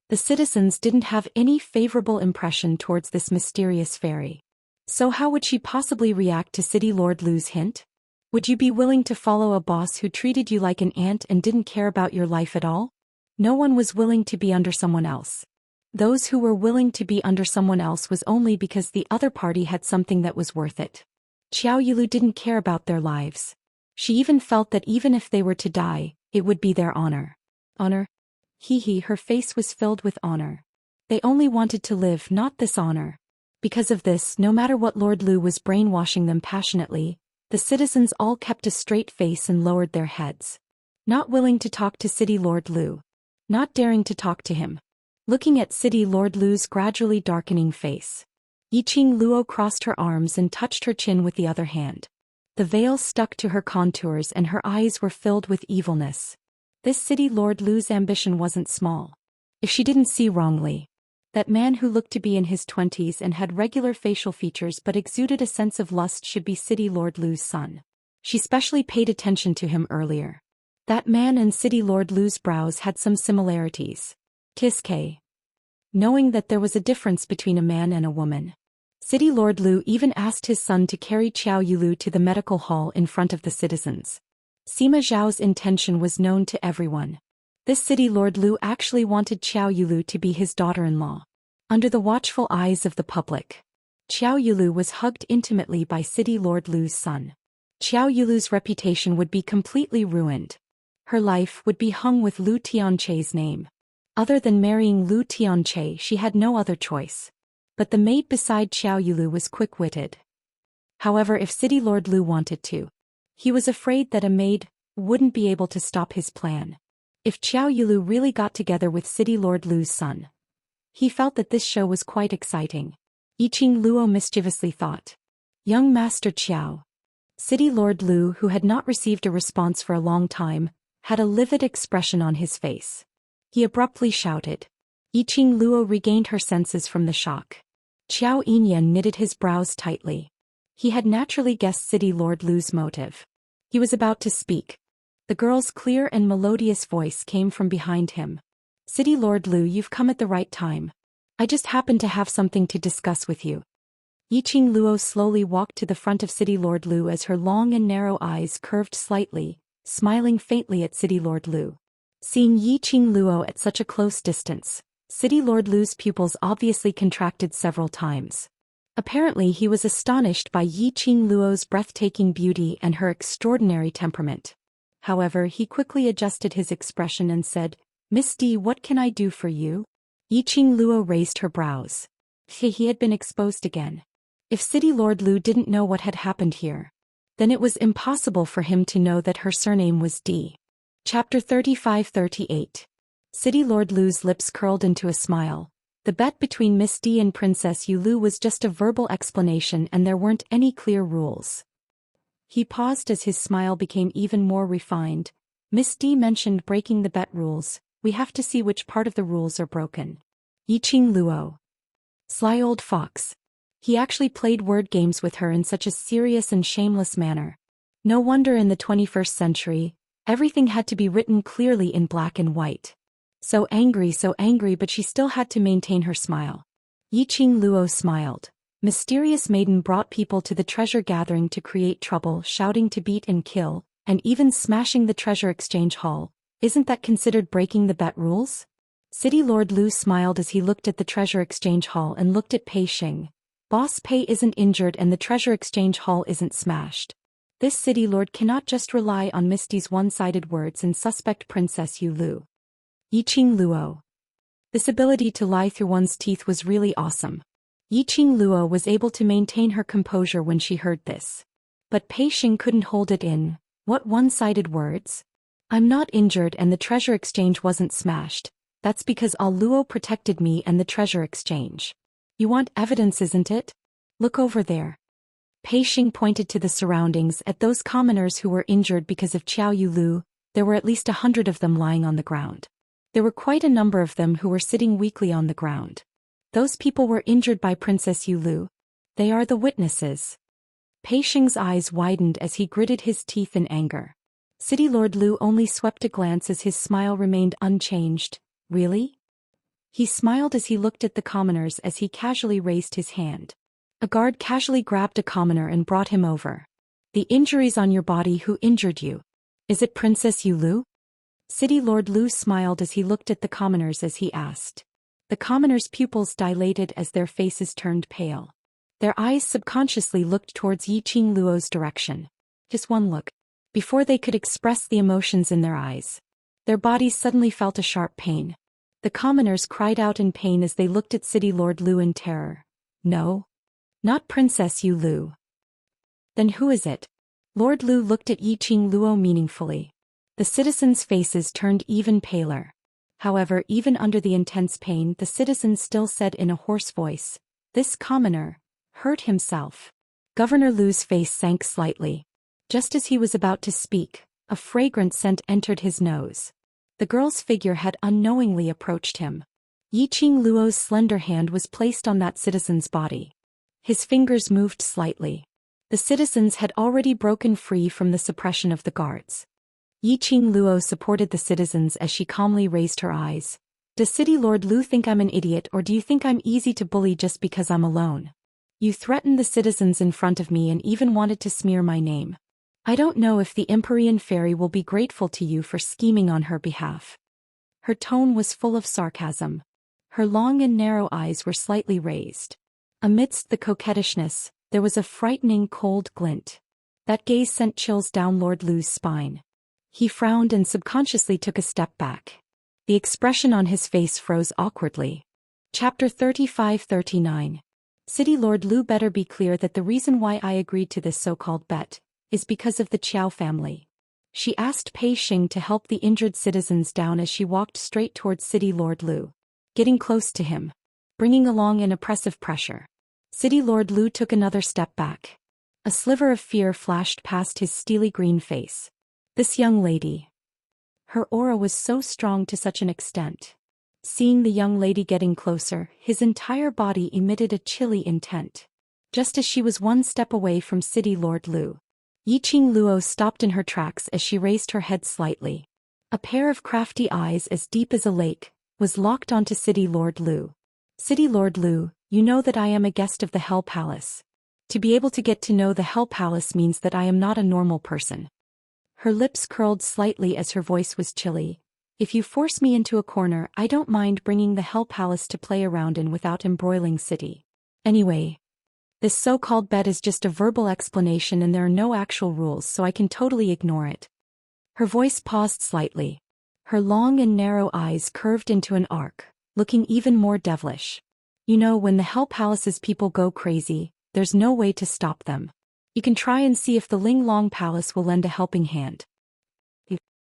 The citizens didn't have any favorable impression towards this mysterious fairy. So how would she possibly react to City Lord Lu's hint? Would you be willing to follow a boss who treated you like an ant and didn't care about your life at all? No one was willing to be under someone else. Those who were willing to be under someone else was only because the other party had something that was worth it. Xiao Yulu didn't care about their lives. She even felt that even if they were to die, it would be their honor. Honor? Her face was filled with honor. They only wanted to live, not this honor. Because of this, no matter what Lord Lu was brainwashing them passionately, the citizens all kept a straight face and lowered their heads. Not willing to talk to City Lord Lu. Not daring to talk to him. Looking at City Lord Lu's gradually darkening face. Yiqing Luo crossed her arms and touched her chin with the other hand. The veil stuck to her contours and her eyes were filled with evilness. This City Lord Lu's ambition wasn't small. If she didn't see wrongly, that man who looked to be in his 20s and had regular facial features but exuded a sense of lust should be City Lord Lu's son. She specially paid attention to him earlier. That man and City Lord Lu's brows had some similarities. Kiske. Knowing that there was a difference between a man and a woman, City Lord Lu even asked his son to carry Xiao Yulu to the medical hall in front of the citizens. Sima Zhao's intention was known to everyone. This City Lord Lu actually wanted Xiao Yulu to be his daughter-in-law. Under the watchful eyes of the public, Xiao Yulu was hugged intimately by City Lord Lu's son. Xiao Yulu's reputation would be completely ruined. Her life would be hung with Lu Tianche's name. Other than marrying Lu Tianche, she had no other choice. But the maid beside Xiao Yulu was quick-witted. However, if City Lord Lu wanted to, he was afraid that a maid wouldn't be able to stop his plan. If Xiao Yulu really got together with City Lord Lu's son, he felt that this show was quite exciting. Yiqing Luo mischievously thought. Young Master Qiao. City Lord Lu, who had not received a response for a long time, had a livid expression on his face. He abruptly shouted. Yiqing Luo regained her senses from the shock. Qiao Yinyan knitted his brows tightly. He had naturally guessed City Lord Lu's motive. He was about to speak. The girl's clear and melodious voice came from behind him. City Lord Lu, you've come at the right time. I just happened to have something to discuss with you. Yiqing Luo slowly walked to the front of City Lord Lu as her long and narrow eyes curved slightly, smiling faintly at City Lord Lu. Seeing Yiqing Luo at such a close distance, City Lord Lu's pupils obviously contracted several times. Apparently he was astonished by Yiqing Luo's breathtaking beauty and her extraordinary temperament. However, he quickly adjusted his expression and said, Miss D, what can I do for you? Yiqing Luo raised her brows. He had been exposed again. If City Lord Lu didn't know what had happened here, then it was impossible for him to know that her surname was D. Chapter 35-38. City Lord Lu's lips curled into a smile. The bet between Miss D and Princess Yu Lu was just a verbal explanation and there weren't any clear rules. He paused as his smile became even more refined. Miss D mentioned breaking the bet rules. We have to see which part of the rules are broken. Yiqing Luo. Sly old fox. He actually played word games with her in such a serious and shameless manner. No wonder in the 21st century, everything had to be written clearly in black and white. So angry, but she still had to maintain her smile. Yiqing Luo smiled. Mysterious maiden brought people to the treasure gathering to create trouble, shouting to beat and kill, and even smashing the treasure exchange hall. Isn't that considered breaking the bet rules? City Lord Lu smiled as he looked at the treasure exchange hall and looked at Pei Xing. Boss Pei isn't injured and the treasure exchange hall isn't smashed. This city lord cannot just rely on Misty's one-sided words and suspect Princess Yu Lu. Yiqing Luo. This ability to lie through one's teeth was really awesome. Yiqing Luo was able to maintain her composure when she heard this. But Pei Xing couldn't hold it in. What one-sided words? I'm not injured and the treasure exchange wasn't smashed. That's because Al Luo protected me and the treasure exchange. You want evidence, isn't it? Look over there. Pei Xing pointed to the surroundings at those commoners who were injured because of Qiao Yu Lu. There were at least 100 of them lying on the ground. There were quite a number of them who were sitting weakly on the ground. Those people were injured by Princess Yu Lu. They are the witnesses. Pei Xing's eyes widened as he gritted his teeth in anger. City Lord Lu only swept a glance as his smile remained unchanged. Really? He smiled as he looked at the commoners as he casually raised his hand. A guard casually grabbed a commoner and brought him over. The injuries on your body, who injured you? Is it Princess Yu Lu? City Lord Lu smiled as he looked at the commoners as he asked. The commoners' pupils dilated as their faces turned pale. Their eyes subconsciously looked towards Yiqing Luo's direction. Just one look. Before they could express the emotions in their eyes, their bodies suddenly felt a sharp pain. The commoners cried out in pain as they looked at City Lord Lu in terror. No. Not Princess Yu Lu. Then who is it? Lord Lu looked at Yiqing Luo meaningfully. The citizens' faces turned even paler. However, even under the intense pain, the citizens still said in a hoarse voice, "This commoner hurt himself." Governor Lu's face sank slightly. Just as he was about to speak, a fragrant scent entered his nose. The girl's figure had unknowingly approached him. Yiqing Luo's slender hand was placed on that citizen's body. His fingers moved slightly. The citizens had already broken free from the suppression of the guards. Yiqing Luo supported the citizens as she calmly raised her eyes. Does City Lord Lu think I'm an idiot, or do you think I'm easy to bully just because I'm alone? You threatened the citizens in front of me and even wanted to smear my name. I don't know if the Empyrean Fairy will be grateful to you for scheming on her behalf. Her tone was full of sarcasm. Her long and narrow eyes were slightly raised. Amidst the coquettishness, there was a frightening cold glint. That gaze sent chills down Lord Lu's spine. He frowned and subconsciously took a step back. The expression on his face froze awkwardly. Chapter 35-39. City Lord Lu, better be clear that the reason why I agreed to this so-called bet is because of the Qiao family. She asked Pei Xing to help the injured citizens down as she walked straight towards City Lord Lu, getting close to him, bringing along an oppressive pressure. City Lord Lu took another step back. A sliver of fear flashed past his steely green face. This young lady. Her aura was so strong to such an extent. Seeing the young lady getting closer, his entire body emitted a chilly intent. Just as she was one step away from City Lord Lu, Yiqing Luo stopped in her tracks as she raised her head slightly. A pair of crafty eyes as deep as a lake was locked onto City Lord Lu. City Lord Lu, you know that I am a guest of the Hell Palace. To be able to get to know the Hell Palace means that I am not a normal person. Her lips curled slightly as her voice was chilly. If you force me into a corner, I don't mind bringing the Hell Palace to play around in without embroiling City. Anyway, this so-called bet is just a verbal explanation and there are no actual rules, so I can totally ignore it. Her voice paused slightly. Her long and narrow eyes curved into an arc, looking even more devilish. You know, when the Hell Palace's people go crazy, there's no way to stop them. You can try and see if the Ling Long Palace will lend a helping hand.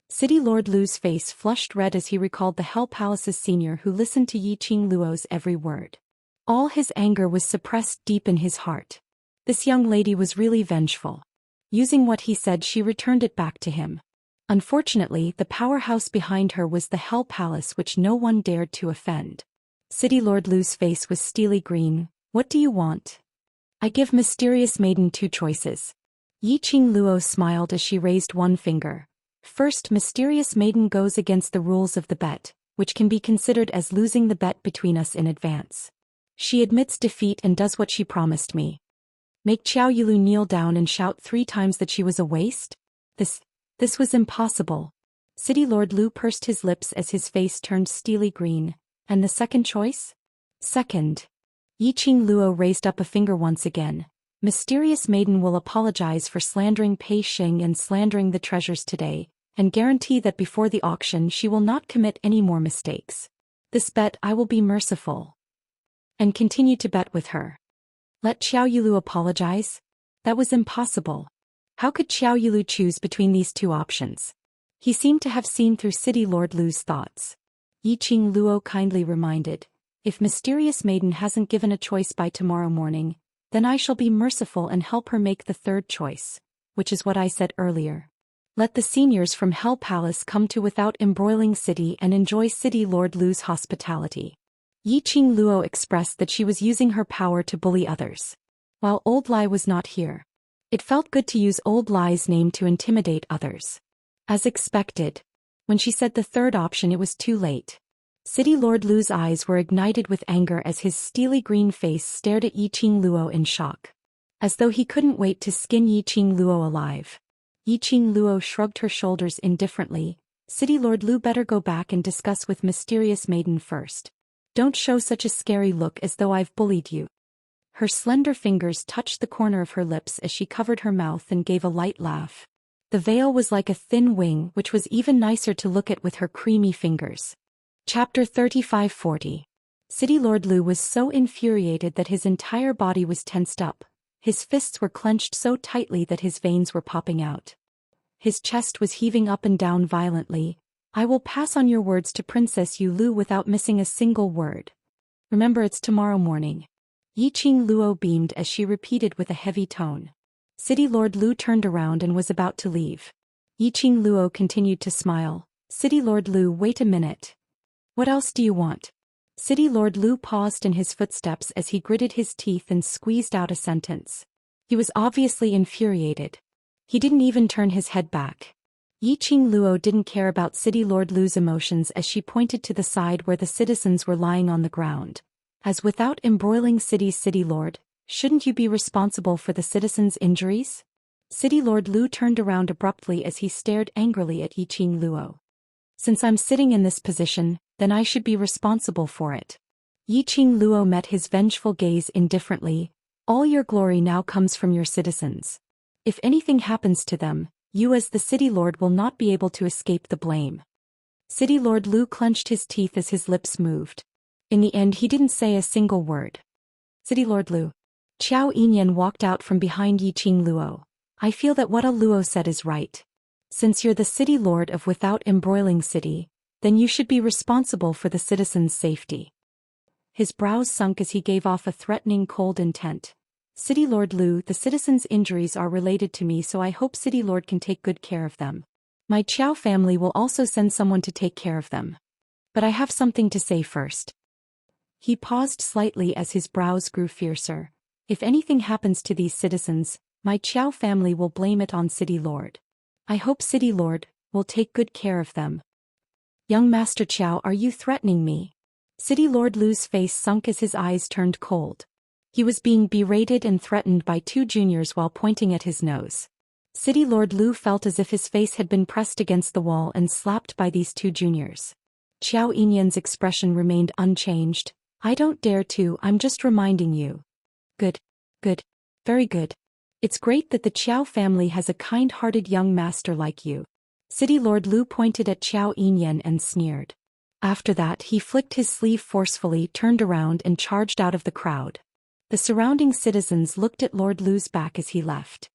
City Lord Lu's face flushed red as he recalled the Hell Palace's senior who listened to Yiqing Luo's every word. All his anger was suppressed deep in his heart. This young lady was really vengeful. Using what he said, she returned it back to him. Unfortunately, the powerhouse behind her was the Hell Palace, which no one dared to offend. City Lord Lu's face was steely green. What do you want? I give Mysterious Maiden 2 choices. Yiqing Luo smiled as she raised one finger. First, Mysterious Maiden goes against the rules of the bet. which can be considered as losing the bet between us in advance. She admits defeat and does what she promised me. Make Xiao Yilu kneel down and shout 3 times that she was a waste? This was impossible. City Lord Lu pursed his lips as his face turned steely green. And the second choice? Second. Yiqing Luo raised up a finger once again. Mysterious maiden will apologize for slandering Pei Xing and slandering the treasures today, and guarantee that before the auction she will not commit any more mistakes. This bet I will be merciful. And continue to bet with her. Let Xiao Yilu apologize? That was impossible. How could Xiao Yilu choose between these 2 options? He seemed to have seen through City Lord Lu's thoughts. Yiqing Luo kindly reminded, if Mysterious Maiden hasn't given a choice by tomorrow morning, then I shall be merciful and help her make the 3rd choice, which is what I said earlier. Let the seniors from Hell Palace come to Without Embroiling City and enjoy City Lord Lu's hospitality. Yiqing Luo expressed that she was using her power to bully others. While Old Lai was not here, it felt good to use Old Lai's name to intimidate others. As expected, when she said the 3rd option it was too late. City Lord Lu's eyes were ignited with anger as his steely green face stared at Yiqing Luo in shock. As though he couldn't wait to skin Yiqing Luo alive. Yiqing Luo shrugged her shoulders indifferently. City Lord Lu better go back and discuss with Mysterious Maiden first. Don't show such a scary look as though I've bullied you. Her slender fingers touched the corner of her lips as she covered her mouth and gave a light laugh. The veil was like a thin wing which was even nicer to look at with her creamy fingers. Chapter 3540. City Lord Lu was so infuriated that his entire body was tensed up. His fists were clenched so tightly that his veins were popping out. His chest was heaving up and down violently. I will pass on your words to Princess Yu Lu without missing a single word. Remember, it's tomorrow morning. Yiqing Luo beamed as she repeated with a heavy tone. City Lord Lu turned around and was about to leave. Yiqing Luo continued to smile. City Lord Lu, wait a minute. What else do you want? City Lord Lu paused in his footsteps as he gritted his teeth and squeezed out a sentence. He was obviously infuriated. He didn't even turn his head back. Yiqing Luo didn't care about City Lord Lu's emotions as she pointed to the side where the citizens were lying on the ground. As Without Embroiling City's City Lord, shouldn't you be responsible for the citizens' injuries? City Lord Lu turned around abruptly as he stared angrily at Yiqing Luo. Since I'm sitting in this position, then I should be responsible for it. Yiqing Luo met his vengeful gaze indifferently. All your glory now comes from your citizens. If anything happens to them, you as the City Lord will not be able to escape the blame. City Lord Lu clenched his teeth as his lips moved. In the end he didn't say a single word. City Lord Lu. Qiao Yinyan walked out from behind Yiqing Luo. I feel that what a Luo said is right. Since you're the City Lord of Without Embroiling City, then you should be responsible for the citizens' safety. His brows sunk as he gave off a threatening cold intent. City Lord Lu, the citizens' injuries are related to me, so I hope City Lord can take good care of them. My Qiao family will also send someone to take care of them. But I have something to say first. He paused slightly as his brows grew fiercer. If anything happens to these citizens, my Qiao family will blame it on City Lord. I hope City Lord will take good care of them. Young Master Qiao, are you threatening me? City Lord Lu's face sunk as his eyes turned cold. He was being berated and threatened by 2 juniors while pointing at his nose. City Lord Lu felt as if his face had been pressed against the wall and slapped by these 2 juniors. Qiao Yinyan's expression remained unchanged. I don't dare to, I'm just reminding you. Good. Good. Very good. It's great that the Qiao family has a kind-hearted young master like you. City Lord Lu pointed at Qiao Yinyan and sneered. After that he flicked his sleeve forcefully, turned around and charged out of the crowd. The surrounding citizens looked at Lord Lu's back as he left.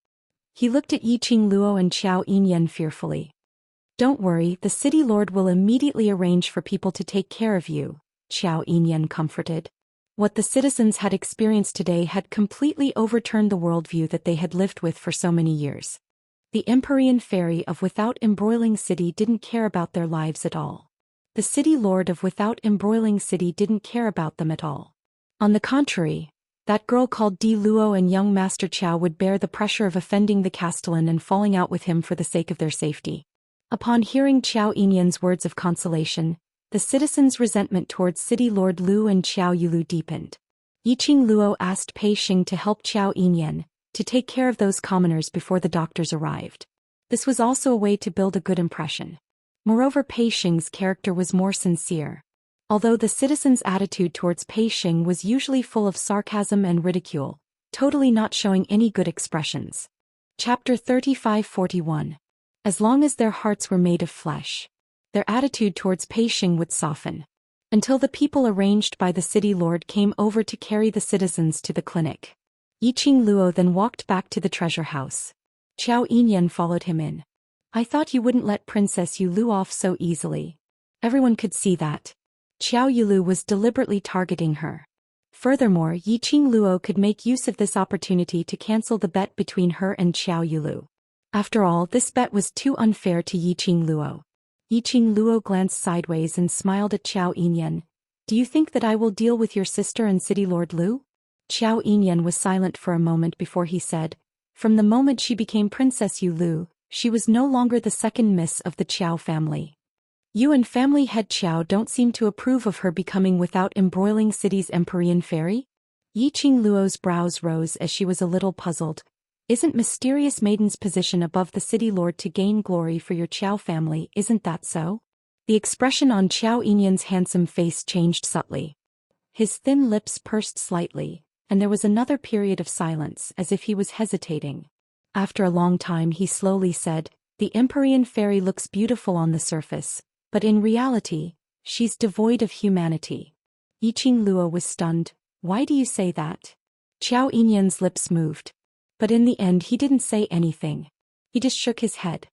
He looked at Yiqing Luo and Qiao Yinyan fearfully. Don't worry, the City Lord will immediately arrange for people to take care of you, Qiao Yinyan comforted. What the citizens had experienced today had completely overturned the worldview that they had lived with for so many years. The Empyrean Fairy of Without Embroiling City didn't care about their lives at all. The City Lord of Without Embroiling City didn't care about them at all. On the contrary, that girl called Di Luo and young Master Qiao would bear the pressure of offending the Castellan and falling out with him for the sake of their safety. Upon hearing Qiao Yinyan's words of consolation, The citizens' resentment towards City Lord Lu and Xiao Yulu deepened. Yiqing Luo asked Pei Xing to help Qiao Yinyan to take care of those commoners before the doctors arrived. This was also a way to build a good impression. Moreover, Pei Xing's character was more sincere. Although the citizens' attitude towards Pei Xing was usually full of sarcasm and ridicule, totally not showing any good expressions. Chapter 35-41. As long as their hearts were made of flesh, their attitude towards Pei Xing would soften. Until the people arranged by the city lord came over to carry the citizens to the clinic. Yiqing Luo then walked back to the treasure house. Qiao Yinyan followed him in. I thought you wouldn't let Princess Yulu off so easily. Everyone could see that. Qiao Yulu was deliberately targeting her. Furthermore, Yiqing Luo could make use of this opportunity to cancel the bet between her and Qiao Yulu. After all, this bet was too unfair to Yiqing Luo. Yiqing Luo glanced sideways and smiled at Qiao Yinyan. Do you think that I will deal with your sister and City Lord Lu? Qiao Yinyan was silent for a moment before he said, from the moment she became Princess Yulu, she was no longer the second miss of the Qiao family. You and family head Qiao don't seem to approve of her becoming without embroiling city's Empyrean fairy? Yiqing Luo's brows rose as she was a little puzzled. Isn't mysterious maiden's position above the city lord to gain glory for your Qiao family, isn't that so? The expression on Qiao Yinyan's handsome face changed subtly. His thin lips pursed slightly, and there was another period of silence as if he was hesitating. After a long time he slowly said, the Empyrean fairy looks beautiful on the surface, but in reality, she's devoid of humanity. Yiqing Luo was stunned. Why do you say that? Qiao Yinyan's lips moved. But in the end he didn't say anything. He just shook his head.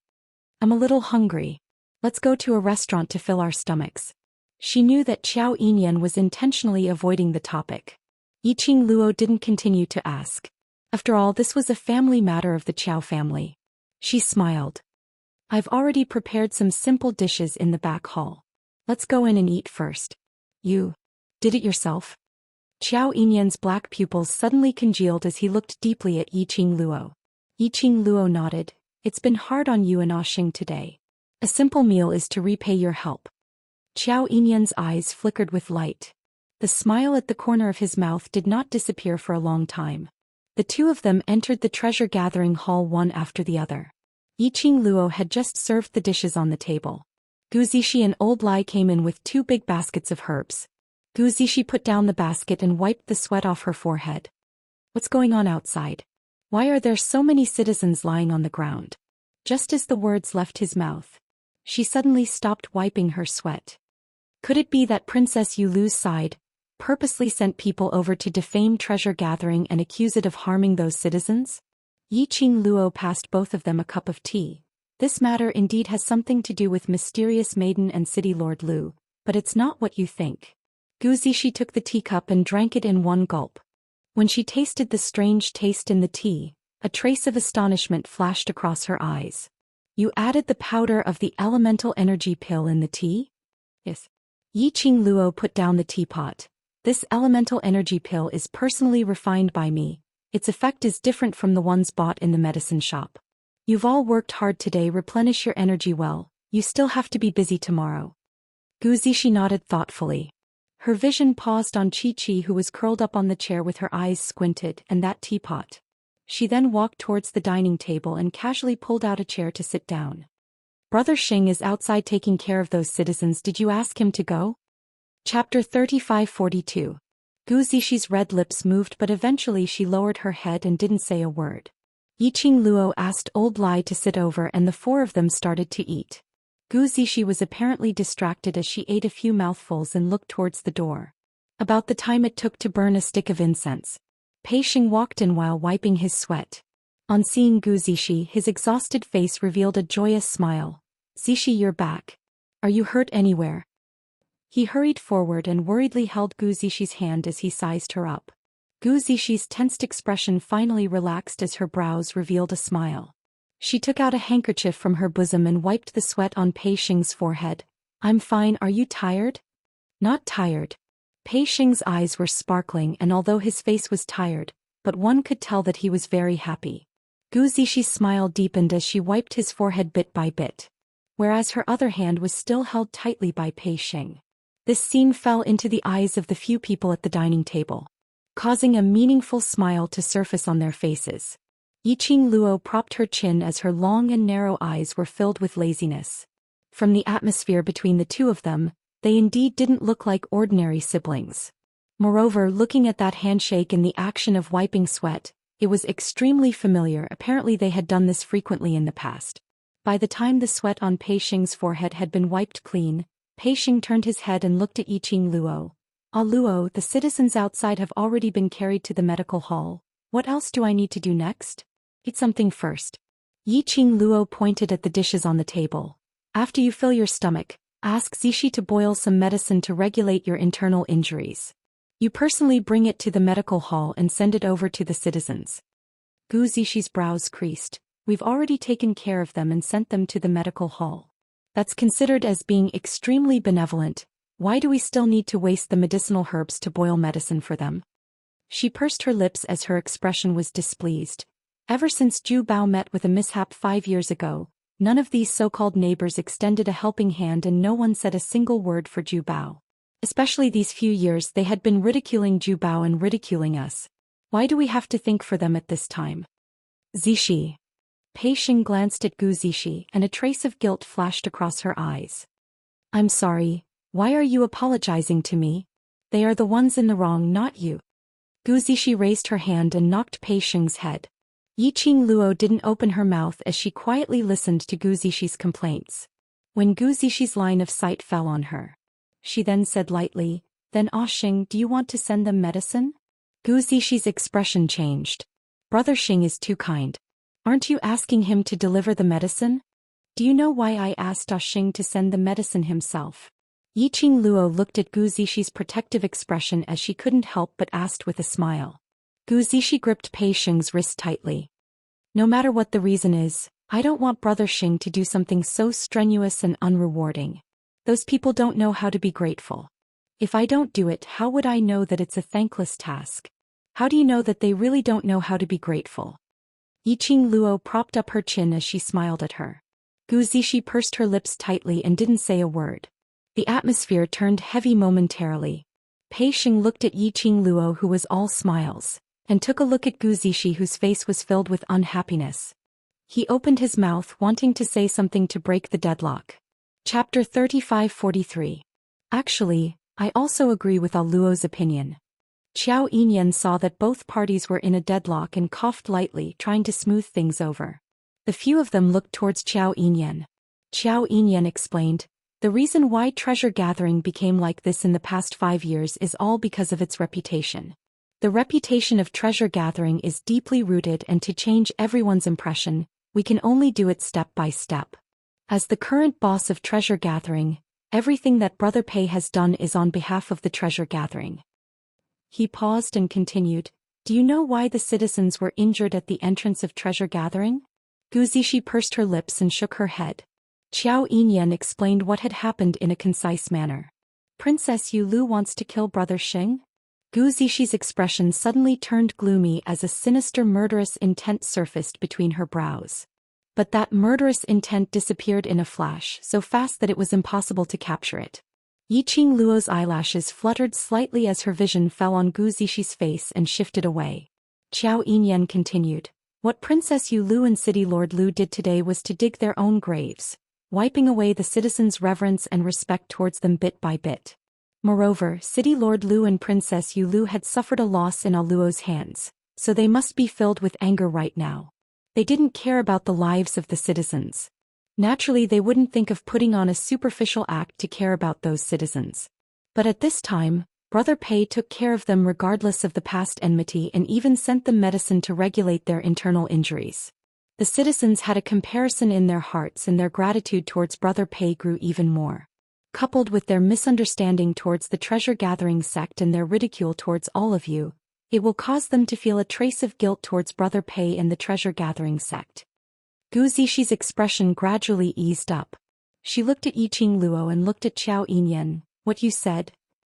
I'm a little hungry. Let's go to a restaurant to fill our stomachs. She knew that Qiao Yinyan was intentionally avoiding the topic. Yiqing Luo didn't continue to ask. After all, this was a family matter of the Qiao family. She smiled. I've already prepared some simple dishes in the back hall. Let's go in and eat first. You did it yourself? Qiao Yinyan's black pupils suddenly congealed as he looked deeply at Yiqing Luo. Yiqing Luo nodded. It's been hard on you and Xing today. A simple meal is to repay your help. Qiao Yinyan's eyes flickered with light. The smile at the corner of his mouth did not disappear for a long time. The two of them entered the treasure gathering hall one after the other. Yiqing Luo had just served the dishes on the table. Gu Zishi and Old Lai came in with 2 big baskets of herbs. Gu Zishi put down the basket and wiped the sweat off her forehead. What's going on outside? Why are there so many citizens lying on the ground? Just as the words left his mouth, she suddenly stopped wiping her sweat. Could it be that Princess Yulu's side purposely sent people over to defame treasure gathering and accuse it of harming those citizens? Yiqing Luo passed both of them a cup of tea. This matter indeed has something to do with mysterious maiden and city lord Lu, but it's not what you think. Gu Zishi took the teacup and drank it in one gulp. When she tasted the strange taste in the tea, a trace of astonishment flashed across her eyes. You added the powder of the elemental energy pill in the tea? Yes. Yiqing Luo put down the teapot. This elemental energy pill is personally refined by me. Its effect is different from the ones bought in the medicine shop. You've all worked hard today, replenish your energy well. You still have to be busy tomorrow. Gu Zishi nodded thoughtfully. Her vision paused on Chi-Chi, who was curled up on the chair with her eyes squinted, and that teapot. She then walked towards the dining table and casually pulled out a chair to sit down. Brother Xing is outside taking care of those citizens. Did you ask him to go? Chapter 35-42. Gu Zishi's red lips moved, but eventually she lowered her head and didn't say a word. Yiqing Luo asked Old Lai to sit over and the 4 of them started to eat. Gu Zishi was apparently distracted as she ate a few mouthfuls and looked towards the door. About the time it took to burn a stick of incense, Pei Xing walked in while wiping his sweat. On seeing Gu Zishi, his exhausted face revealed a joyous smile. Zishi, you're back. Are you hurt anywhere? He hurried forward and worriedly held Gu Zishi's hand as he sized her up. Gu Zishi's tensed expression finally relaxed as her brows revealed a smile. She took out a handkerchief from her bosom and wiped the sweat on Pei Xing's forehead. I'm fine, are you tired? Not tired. Pei Xing's eyes were sparkling, and although his face was tired, but one could tell that he was very happy. Gu Zishi's smile deepened as she wiped his forehead bit by bit, whereas her other hand was still held tightly by Pei Xing. This scene fell into the eyes of the few people at the dining table, causing a meaningful smile to surface on their faces. Yiqing Luo propped her chin as her long and narrow eyes were filled with laziness. From the atmosphere between the two of them, they indeed didn't look like ordinary siblings. Moreover, looking at that handshake and the action of wiping sweat, it was extremely familiar. Apparently they had done this frequently in the past. By the time the sweat on Pei Xing's forehead had been wiped clean, Pei Xing turned his head and looked at Yiqing Luo. "Ah Luo, the citizens outside have already been carried to the medical hall. What else do I need to do next?" "Eat something first." Yiqing Luo pointed at the dishes on the table. "After you fill your stomach, ask Zishi to boil some medicine to regulate your internal injuries. You personally bring it to the medical hall and send it over to the citizens." Gu Zishi's brows creased. "We've already taken care of them and sent them to the medical hall. That's considered as being extremely benevolent. Why do we still need to waste the medicinal herbs to boil medicine for them?" She pursed her lips as her expression was displeased. Ever since Zhu Bao met with a mishap 5 years ago, none of these so-called neighbors extended a helping hand and no one said a single word for Zhu Bao. Especially these few years they had been ridiculing Zhu Bao and ridiculing us. Why do we have to think for them at this time? Zishi. Pei Xing glanced at Gu Zishi and a trace of guilt flashed across her eyes. "I'm sorry, why are you apologizing to me? They are the ones in the wrong, not you." Gu Zishi raised her hand and knocked Pei Xing's head. Yiqing Luo didn't open her mouth as she quietly listened to Gu Zishi's complaints. When Gu Zishi's line of sight fell on her, she then said lightly, "Then Xing, do you want to send them medicine?" Gu Zishi's expression changed. "Brother Xing is too kind. Aren't you asking him to deliver the medicine? Do you know why I asked Xing to send the medicine himself?" Yiqing Luo looked at Gu Zishi's protective expression as she couldn't help but asked with a smile. Gu Zishi gripped Pei Xing's wrist tightly. "No matter what the reason is, I don't want Brother Xing to do something so strenuous and unrewarding. Those people don't know how to be grateful. If I don't do it, how would I know that it's a thankless task? How do you know that they really don't know how to be grateful?" Yiqing Luo propped up her chin as she smiled at her. Gu Zishi pursed her lips tightly and didn't say a word. The atmosphere turned heavy momentarily. Pei Xing looked at Yiqing Luo, who was all smiles, and took a look at Gu Zishi, whose face was filled with unhappiness. He opened his mouth wanting to say something to break the deadlock. Chapter 35-43. Actually, I also agree with Ah Luo's opinion. Qiao Yinyan saw that both parties were in a deadlock and coughed lightly, trying to smooth things over. The few of them looked towards Qiao Yinyan. Qiao Yinyan explained, "The reason why treasure gathering became like this in the past 5 years is all because of its reputation. The reputation of treasure gathering is deeply rooted, and to change everyone's impression, we can only do it step by step. As the current boss of treasure gathering, everything that Brother Pei has done is on behalf of the treasure gathering." He paused and continued, "Do you know why the citizens were injured at the entrance of treasure gathering?" Gu Zishi pursed her lips and shook her head. Qiao Yinyan explained what had happened in a concise manner. "Princess Yu Lu wants to kill Brother Xing?" Gu Zishi's expression suddenly turned gloomy as a sinister murderous intent surfaced between her brows. But that murderous intent disappeared in a flash, so fast that it was impossible to capture it. Yiqing Luo's eyelashes fluttered slightly as her vision fell on Gu Zishi's face and shifted away. Qiao Yinyan continued, "What Princess Yu Lu and City Lord Lu did today was to dig their own graves, wiping away the citizens' reverence and respect towards them bit by bit. Moreover, City Lord Lu and Princess Yu Lu had suffered a loss in Ah Luo's hands, so they must be filled with anger right now. They didn't care about the lives of the citizens. Naturally, they wouldn't think of putting on a superficial act to care about those citizens. But at this time, Brother Pei took care of them regardless of the past enmity and even sent them medicine to regulate their internal injuries. The citizens had a comparison in their hearts, and their gratitude towards Brother Pei grew even more. Coupled with their misunderstanding towards the treasure-gathering sect and their ridicule towards all of you, it will cause them to feel a trace of guilt towards Brother Pei and the treasure-gathering sect." Gu Zishi's expression gradually eased up. She looked at Yiqing Luo and looked at Qiao Yinyan. "What you said?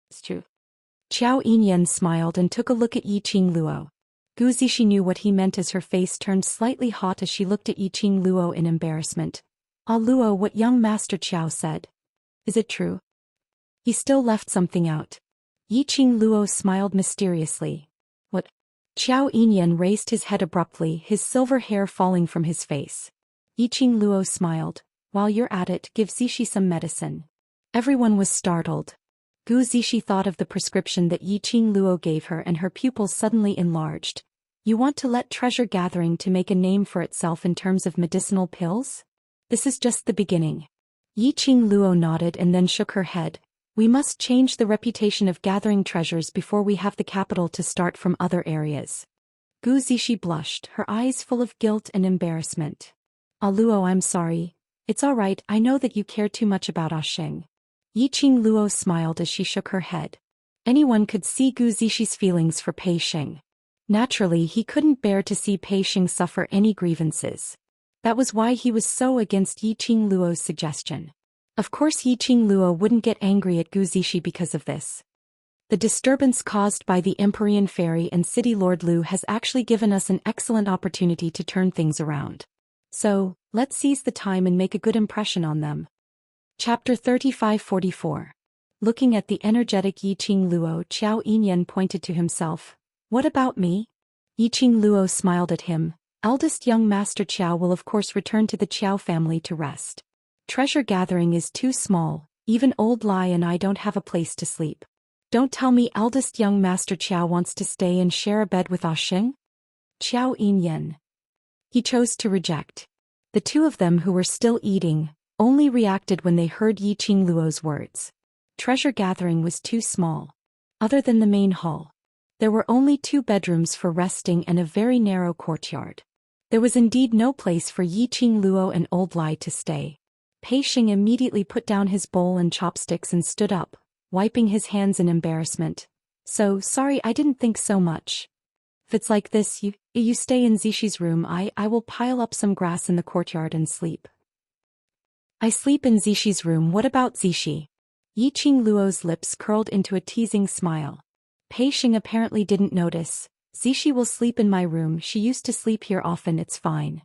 It's true." Qiao Yinyan smiled and took a look at Yiqing Luo. Gu Zishi knew what he meant as her face turned slightly hot as she looked at Yiqing Luo in embarrassment. "Ah Luo, what young Master Qiao said. Is it true?" He still left something out. Yiqing Luo smiled mysteriously. What? Xiao Yinyan raised his head abruptly, his silver hair falling from his face. Yiqing Luo smiled. While you're at it, give Zixi some medicine. Everyone was startled. Gu Zixi thought of the prescription that Yiqing Luo gave her and her pupils suddenly enlarged. You want to let treasure gathering to make a name for itself in terms of medicinal pills? This is just the beginning. Yiqing Luo nodded and then shook her head. We must change the reputation of gathering treasures before we have the capital to start from other areas. Gu Zixi blushed, her eyes full of guilt and embarrassment. Ah Luo, I'm sorry. It's all right, I know that you care too much about Asheng. Yiqing Luo smiled as she shook her head. Anyone could see Gu Zixi's feelings for Pei Xing. Naturally, he couldn't bear to see Pei Xing suffer any grievances. That was why he was so against Yiqing Luo's suggestion. Of course Yiqing Luo wouldn't get angry at Gu Zixi because of this. The disturbance caused by the Empyrean Fairy and City Lord Lu has actually given us an excellent opportunity to turn things around. So, let's seize the time and make a good impression on them. Chapter 3544. Looking at the energetic Yiqing Luo, Xiao Yinyan pointed to himself. What about me? Yiqing Luo smiled at him. Eldest young Master Qiao will of course return to the Qiao family to rest. Treasure gathering is too small, even old Lai and I don't have a place to sleep. Don't tell me eldest young Master Qiao wants to stay and share a bed with Asheng? Xiao Yinyan. He chose to reject. The two of them who were still eating, only reacted when they heard Yiqing Luo's words. Treasure gathering was too small. Other than the main hall, there were only 2 bedrooms for resting and a very narrow courtyard. There was indeed no place for Yiqing Luo and Old Lai to stay. Pei Xing immediately put down his bowl and chopsticks and stood up, wiping his hands in embarrassment. So, sorry, I didn't think so much. If it's like this, you stay in Zixi's room. I will pile up some grass in the courtyard and sleep. I sleep in Zixi's room. What about Zixi? Yiqing Luo's lips curled into a teasing smile. Pei Xing apparently didn't notice. Zixi will sleep in my room. She used to sleep here often. It's fine.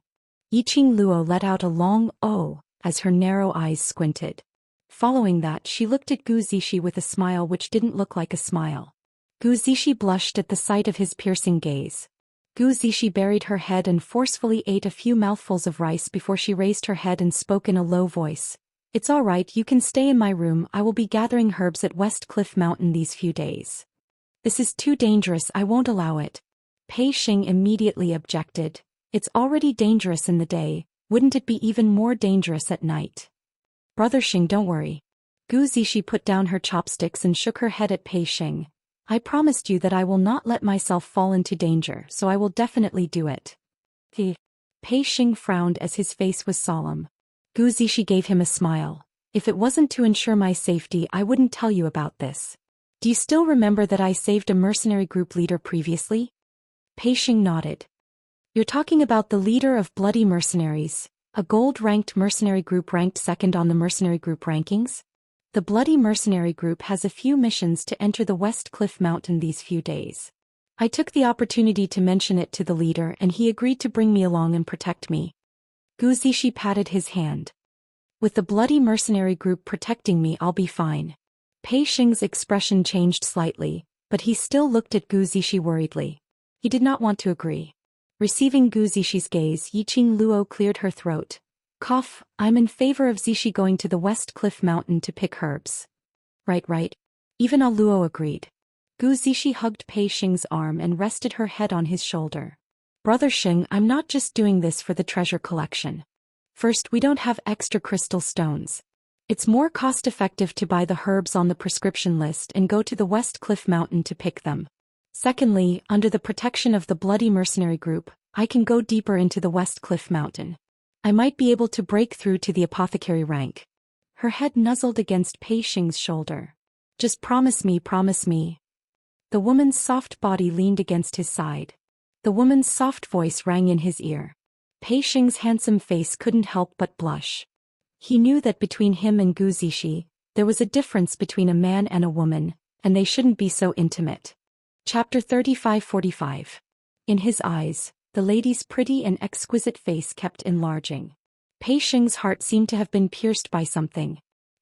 Yiqing Luo let out a long "oh" as her narrow eyes squinted. Following that, she looked at Gu Zixi with a smile which didn't look like a smile. Gu Zixi blushed at the sight of his piercing gaze. Gu Zixi buried her head and forcefully ate a few mouthfuls of rice before she raised her head and spoke in a low voice. It's all right, you can stay in my room. I will be gathering herbs at West Cliff Mountain these few days. This is too dangerous, I won't allow it. Pei Xing immediately objected. It's already dangerous in the day, wouldn't it be even more dangerous at night? Brother Xing, don't worry. Gu Zixi put down her chopsticks and shook her head at Pei Xing. I promised you that I will not let myself fall into danger, so I will definitely do it. Pei Xing frowned as his face was solemn. Gu Zixi gave him a smile. If it wasn't to ensure my safety, I wouldn't tell you about this. Do you still remember that I saved a mercenary group leader previously? Pei Xing nodded. You're talking about the leader of Bloody Mercenaries, a gold-ranked mercenary group ranked second on the mercenary group rankings? The Bloody Mercenary Group has a few missions to enter the West Cliff Mountain these few days. I took the opportunity to mention it to the leader and he agreed to bring me along and protect me. Gu Zixi patted his hand. With the Bloody Mercenary Group protecting me, I'll be fine. Pei Xing's expression changed slightly, but he still looked at Gu Zixi worriedly. He did not want to agree. Receiving Gu Zixi's gaze, Yiqing Luo cleared her throat. Cough, I'm in favor of Zixi going to the West Cliff Mountain to pick herbs. Right. Even A Luo agreed. Gu Zixi hugged Pei Xing's arm and rested her head on his shoulder. Brother Xing, I'm not just doing this for the treasure collection. First, we don't have extra crystal stones. It's more cost-effective to buy the herbs on the prescription list and go to the West Cliff Mountain to pick them. Secondly, under the protection of the Bloody Mercenary Group, I can go deeper into the West Cliff Mountain. I might be able to break through to the apothecary rank. Her head nuzzled against Pei Xing's shoulder. Just promise me. The woman's soft body leaned against his side. The woman's soft voice rang in his ear. Pei Xing's handsome face couldn't help but blush. He knew that between him and Gu Zixi, there was a difference between a man and a woman, and they shouldn't be so intimate. Chapter 3545. In his eyes, the lady's pretty and exquisite face kept enlarging. Pei Xing's heart seemed to have been pierced by something.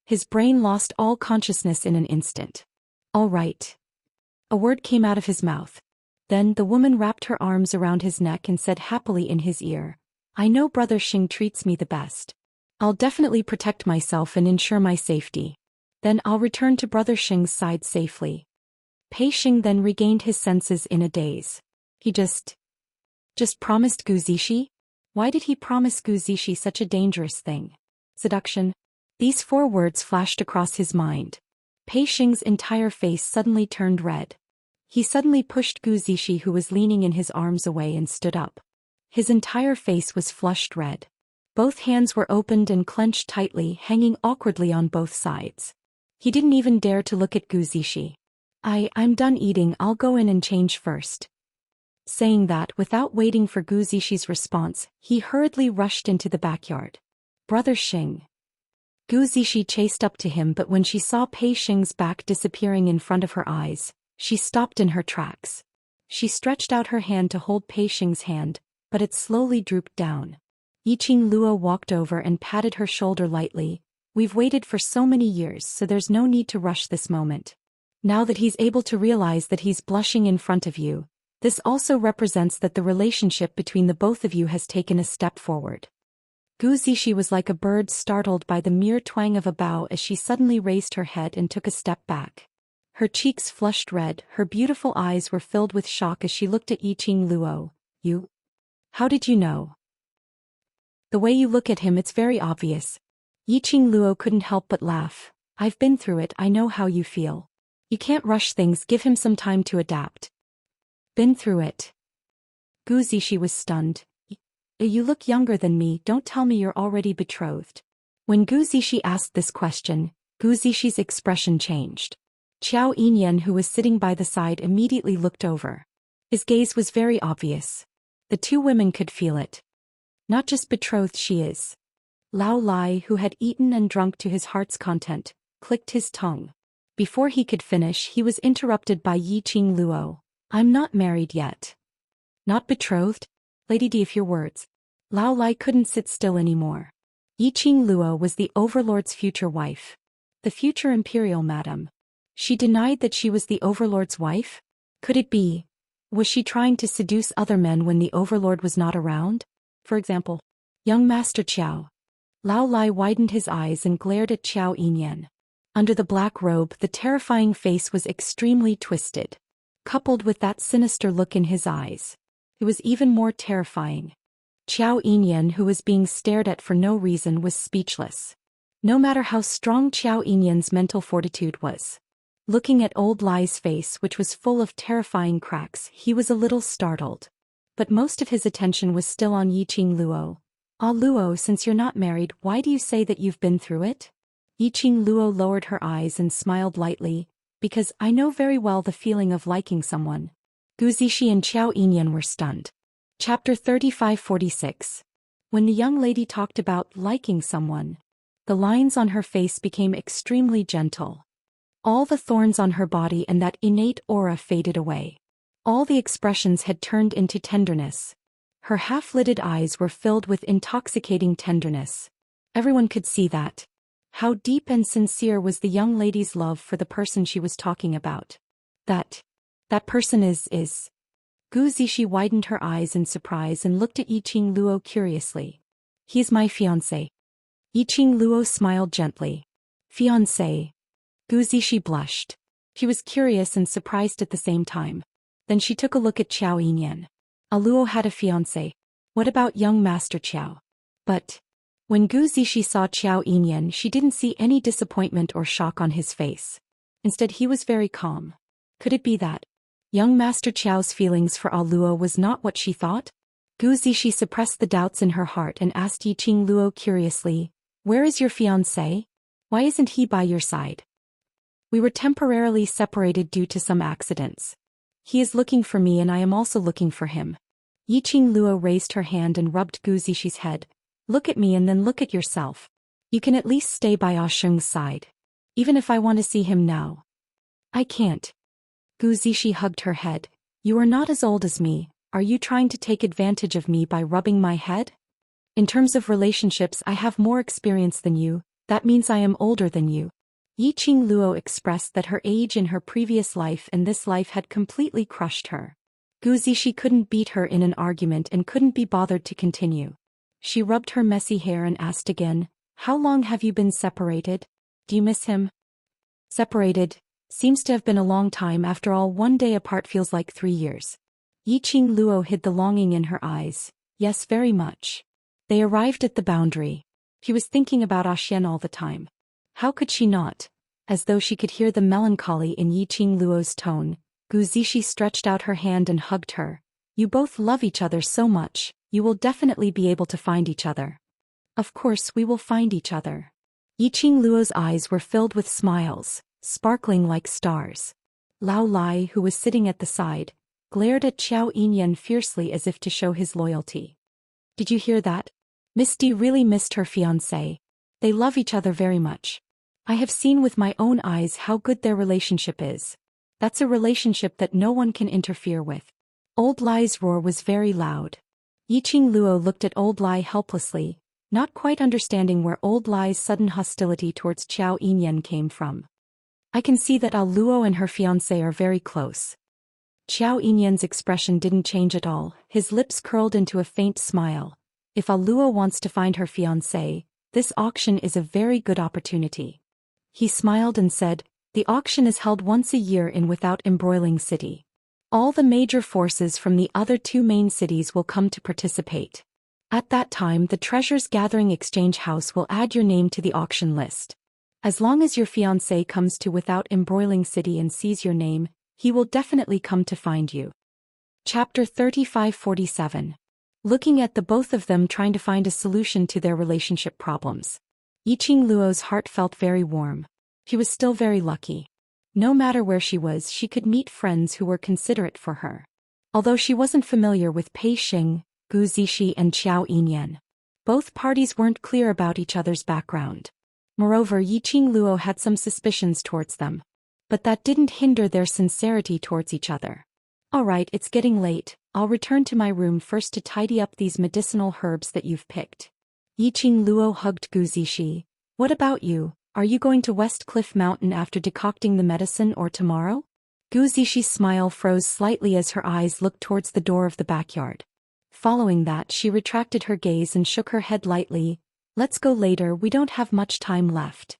His brain lost all consciousness in an instant. All right. A word came out of his mouth. Then the woman wrapped her arms around his neck and said happily in his ear, I know Brother Xing treats me the best. I'll definitely protect myself and ensure my safety. Then I'll return to Brother Xing's side safely. Pei Xing then regained his senses in a daze. He just promised Gu Zishi? Why did he promise Gu Zishi such a dangerous thing? Seduction? These 4 words flashed across his mind. Pei Xing's entire face suddenly turned red. He suddenly pushed Gu Zishi, who was leaning in his arms, away and stood up. His entire face was flushed red. Both hands were opened and clenched tightly, hanging awkwardly on both sides. He didn't even dare to look at Gu Zishi. I'm done eating, I'll go in and change first. Saying that, without waiting for Gu Zishi's response, he hurriedly rushed into the backyard. Brother Xing. Gu Zishi chased up to him, but when she saw Pei Xing's back disappearing in front of her eyes, she stopped in her tracks. She stretched out her hand to hold Pei Xing's hand, but it slowly drooped down. Yiqing Luo walked over and patted her shoulder lightly. We've waited for so many years, so there's no need to rush this moment. Now that he's able to realize that he's blushing in front of you, this also represents that the relationship between the both of you has taken a step forward. Gu Zishi was like a bird startled by the mere twang of a bough as she suddenly raised her head and took a step back. Her cheeks flushed red, her beautiful eyes were filled with shock as she looked at Yiqing Luo. You? How did you know? The way you look at him, it's very obvious. Yiqing Luo couldn't help but laugh. I've been through it, I know how you feel. You can't rush things, give him some time to adapt. Been through it. Gu Zishi was stunned. You look younger than me, don't tell me you're already betrothed. When Gu Zishi asked this question, Gu Zishi's expression changed. Qiao Yinyan, who was sitting by the side, immediately looked over. His gaze was very obvious. The 2 women could feel it. Not just betrothed, she is. Lao Lai, who had eaten and drunk to his heart's content, clicked his tongue. Before he could finish, he was interrupted by Yiqing Luo. I'm not married yet. Not betrothed? Lady D, if your words. Lao Lai couldn't sit still anymore. Yiqing Luo was the Overlord's future wife. The future imperial madam. She denied that she was the Overlord's wife? Could it be? Was she trying to seduce other men when the Overlord was not around? For example, young Master Qiao. Lao Lai widened his eyes and glared at Qiao Yinyan. Under the black robe, the terrifying face was extremely twisted. Coupled with that sinister look in his eyes, it was even more terrifying. Qiao Yinyan, who was being stared at for no reason, was speechless. No matter how strong Qiao Yinyan's mental fortitude was. Looking at old Lai's face, which was full of terrifying cracks, he was a little startled. But most of his attention was still on Yiqing Luo. Ah Luo, since you're not married, why do you say that you've been through it? Yiqing Luo lowered her eyes and smiled lightly. Because I know very well the feeling of liking someone. Gu Zishi and Qiao Yinyan were stunned. Chapter 35-46. When the young lady talked about liking someone, the lines on her face became extremely gentle. All the thorns on her body and that innate aura faded away. All the expressions had turned into tenderness. Her half-lidded eyes were filled with intoxicating tenderness. Everyone could see that. How deep and sincere was the young lady's love for the person she was talking about. That person is. Gu Zishi widened her eyes in surprise and looked at Yiqing Luo curiously. He's my fiancé. Yiqing Luo smiled gently. Fiancé. Gu Zishi blushed. She was curious and surprised at the same time. Then she took a look at Qiao Yinyan. Luo had a fiancé. What about young Master Qiao? But when Gu Zishi saw Qiao Yinyan, she didn't see any disappointment or shock on his face. Instead, he was very calm. Could it be that young Master Qiao's feelings for Luo was not what she thought? Gu Zishi suppressed the doubts in her heart and asked Yiqing Luo curiously, "Where is your fiancé? Why isn't he by your side?" "We were temporarily separated due to some accidents. He is looking for me and I am also looking for him." Yiqing Luo raised her hand and rubbed Gu Zishi's head. "Look at me and then look at yourself. You can at least stay by Sheng's side. Even if I want to see him now." "I can't." Gu Zishi hugged her head. "You are not as old as me. Are you trying to take advantage of me by rubbing my head? In terms of relationships, I have more experience than you. That means I am older than you. Yiqing Luo expressed that her age in her previous life and this life had completely crushed her. Gu Zishi couldn't beat her in an argument and couldn't be bothered to continue. She rubbed her messy hair and asked again, "How long have you been separated? Do you miss him?" "Separated? Seems to have been a long time. After all, 1 day apart feels like 3 years." Yiqing Luo hid the longing in her eyes. "Yes, very much." They arrived at the boundary. She was thinking about Zhou Xian all the time. How could she not? As though she could hear the melancholy in Yiqing Luo's tone, Gu Zishi stretched out her hand and hugged her. "You both love each other so much, you will definitely be able to find each other." "Of course we will find each other." Yiqing Luo's eyes were filled with smiles, sparkling like stars. Lao Lai, who was sitting at the side, glared at Xiao Yinyan fiercely as if to show his loyalty. "Did you hear that? Misty really missed her fiancé. They love each other very much. I have seen with my own eyes how good their relationship is. That's a relationship that no one can interfere with." Old Lai's roar was very loud. Yiqing Luo looked at Old Lai helplessly, not quite understanding where Old Lai's sudden hostility towards Xiao Yinyan came from. "I can see that Luo and her fiancé are very close." Xiao Yinyan's expression didn't change at all, his lips curled into a faint smile. "If Luo wants to find her fiancé, this auction is a very good opportunity." He smiled and said, "The auction is held once a year in Without Embroiling City. All the major forces from the other 2 main cities will come to participate. At that time the Treasures Gathering Exchange House will add your name to the auction list. As long as your fiancé comes to Without Embroiling City and sees your name, he will definitely come to find you." Chapter 3547. Looking at the both of them trying to find a solution to their relationship problems. Yiqing Luo's heart felt very warm. She was still very lucky. No matter where she was, she could meet friends who were considerate for her. Although she wasn't familiar with Pei Xing, Gu Zishi and Xiao Yinyan. Both parties weren't clear about each other's background. Moreover, Yiqing Luo had some suspicions towards them. But that didn't hinder their sincerity towards each other. "Alright, it's getting late. I'll return to my room first to tidy up these medicinal herbs that you've picked." Yiqing Luo hugged Gu Zishi. "What about you? Are you going to West Cliff Mountain after decocting the medicine or tomorrow?" Gu Zishi's smile froze slightly as her eyes looked towards the door of the backyard. Following that, she retracted her gaze and shook her head lightly. "Let's go later, we don't have much time left."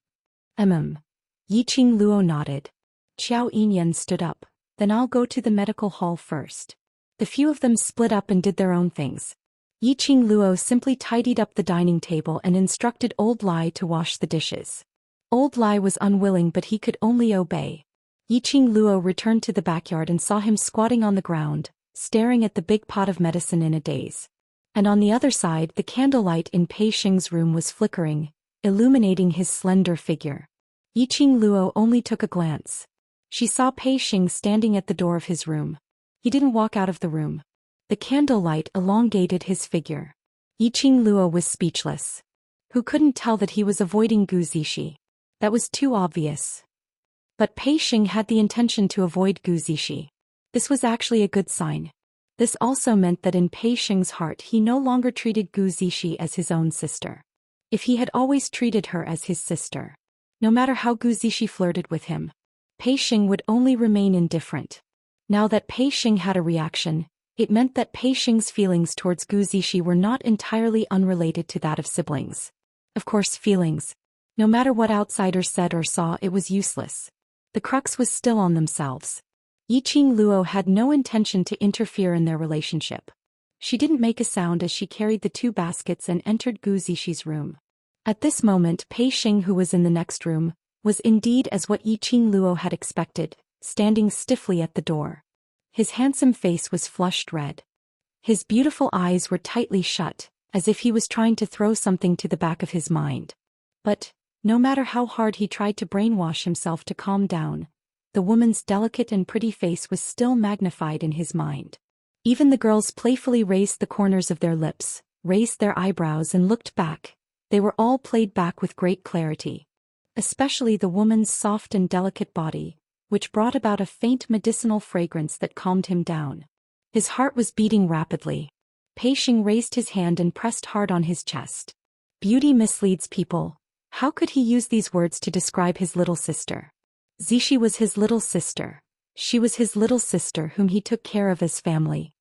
Yiqing Luo nodded. Xiao Yinyan stood up. "Then I'll go to the medical hall first." The few of them split up and did their own things. Yiqing Luo simply tidied up the dining table and instructed Old Lai to wash the dishes. Old Lai was unwilling, but he could only obey. Yiqing Luo returned to the backyard and saw him squatting on the ground, staring at the big pot of medicine in a daze. And on the other side, the candlelight in Pei Xing's room was flickering, illuminating his slender figure. Yiqing Luo only took a glance. She saw Pei Xing standing at the door of his room. He didn't walk out of the room. The candlelight elongated his figure. Yiqing Luo was speechless. Who couldn't tell that he was avoiding Gu Zishi? That was too obvious. But Pei Xing had the intention to avoid Gu Zishi. This was actually a good sign. This also meant that in Pei Xing's heart he no longer treated Gu Zishi as his own sister. If he had always treated her as his sister, no matter how Gu Zishi flirted with him, Pei Xing would only remain indifferent. Now that Pei Xing had a reaction, it meant that Pei Xing's feelings towards Gu Zishi were not entirely unrelated to that of siblings. Of course, feelings. No matter what outsiders said or saw, it was useless. The crux was still on themselves. Yiqing Luo had no intention to interfere in their relationship. She didn't make a sound as she carried the 2 baskets and entered Gu Zishi's room. At this moment, Pei Xing, who was in the next room, was indeed as what Yiqing Luo had expected, standing stiffly at the door. His handsome face was flushed red. His beautiful eyes were tightly shut, as if he was trying to throw something to the back of his mind. But, no matter how hard he tried to brainwash himself to calm down, the woman's delicate and pretty face was still magnified in his mind. Even the girls playfully raised the corners of their lips, raised their eyebrows and looked back. They were all played back with great clarity. Especially the woman's soft and delicate body, which brought about a faint medicinal fragrance that calmed him down. His heart was beating rapidly. Pei Xing raised his hand and pressed hard on his chest. "Beauty misleads people. How could he use these words to describe his little sister? Zixi was his little sister. She was his little sister whom he took care of as family.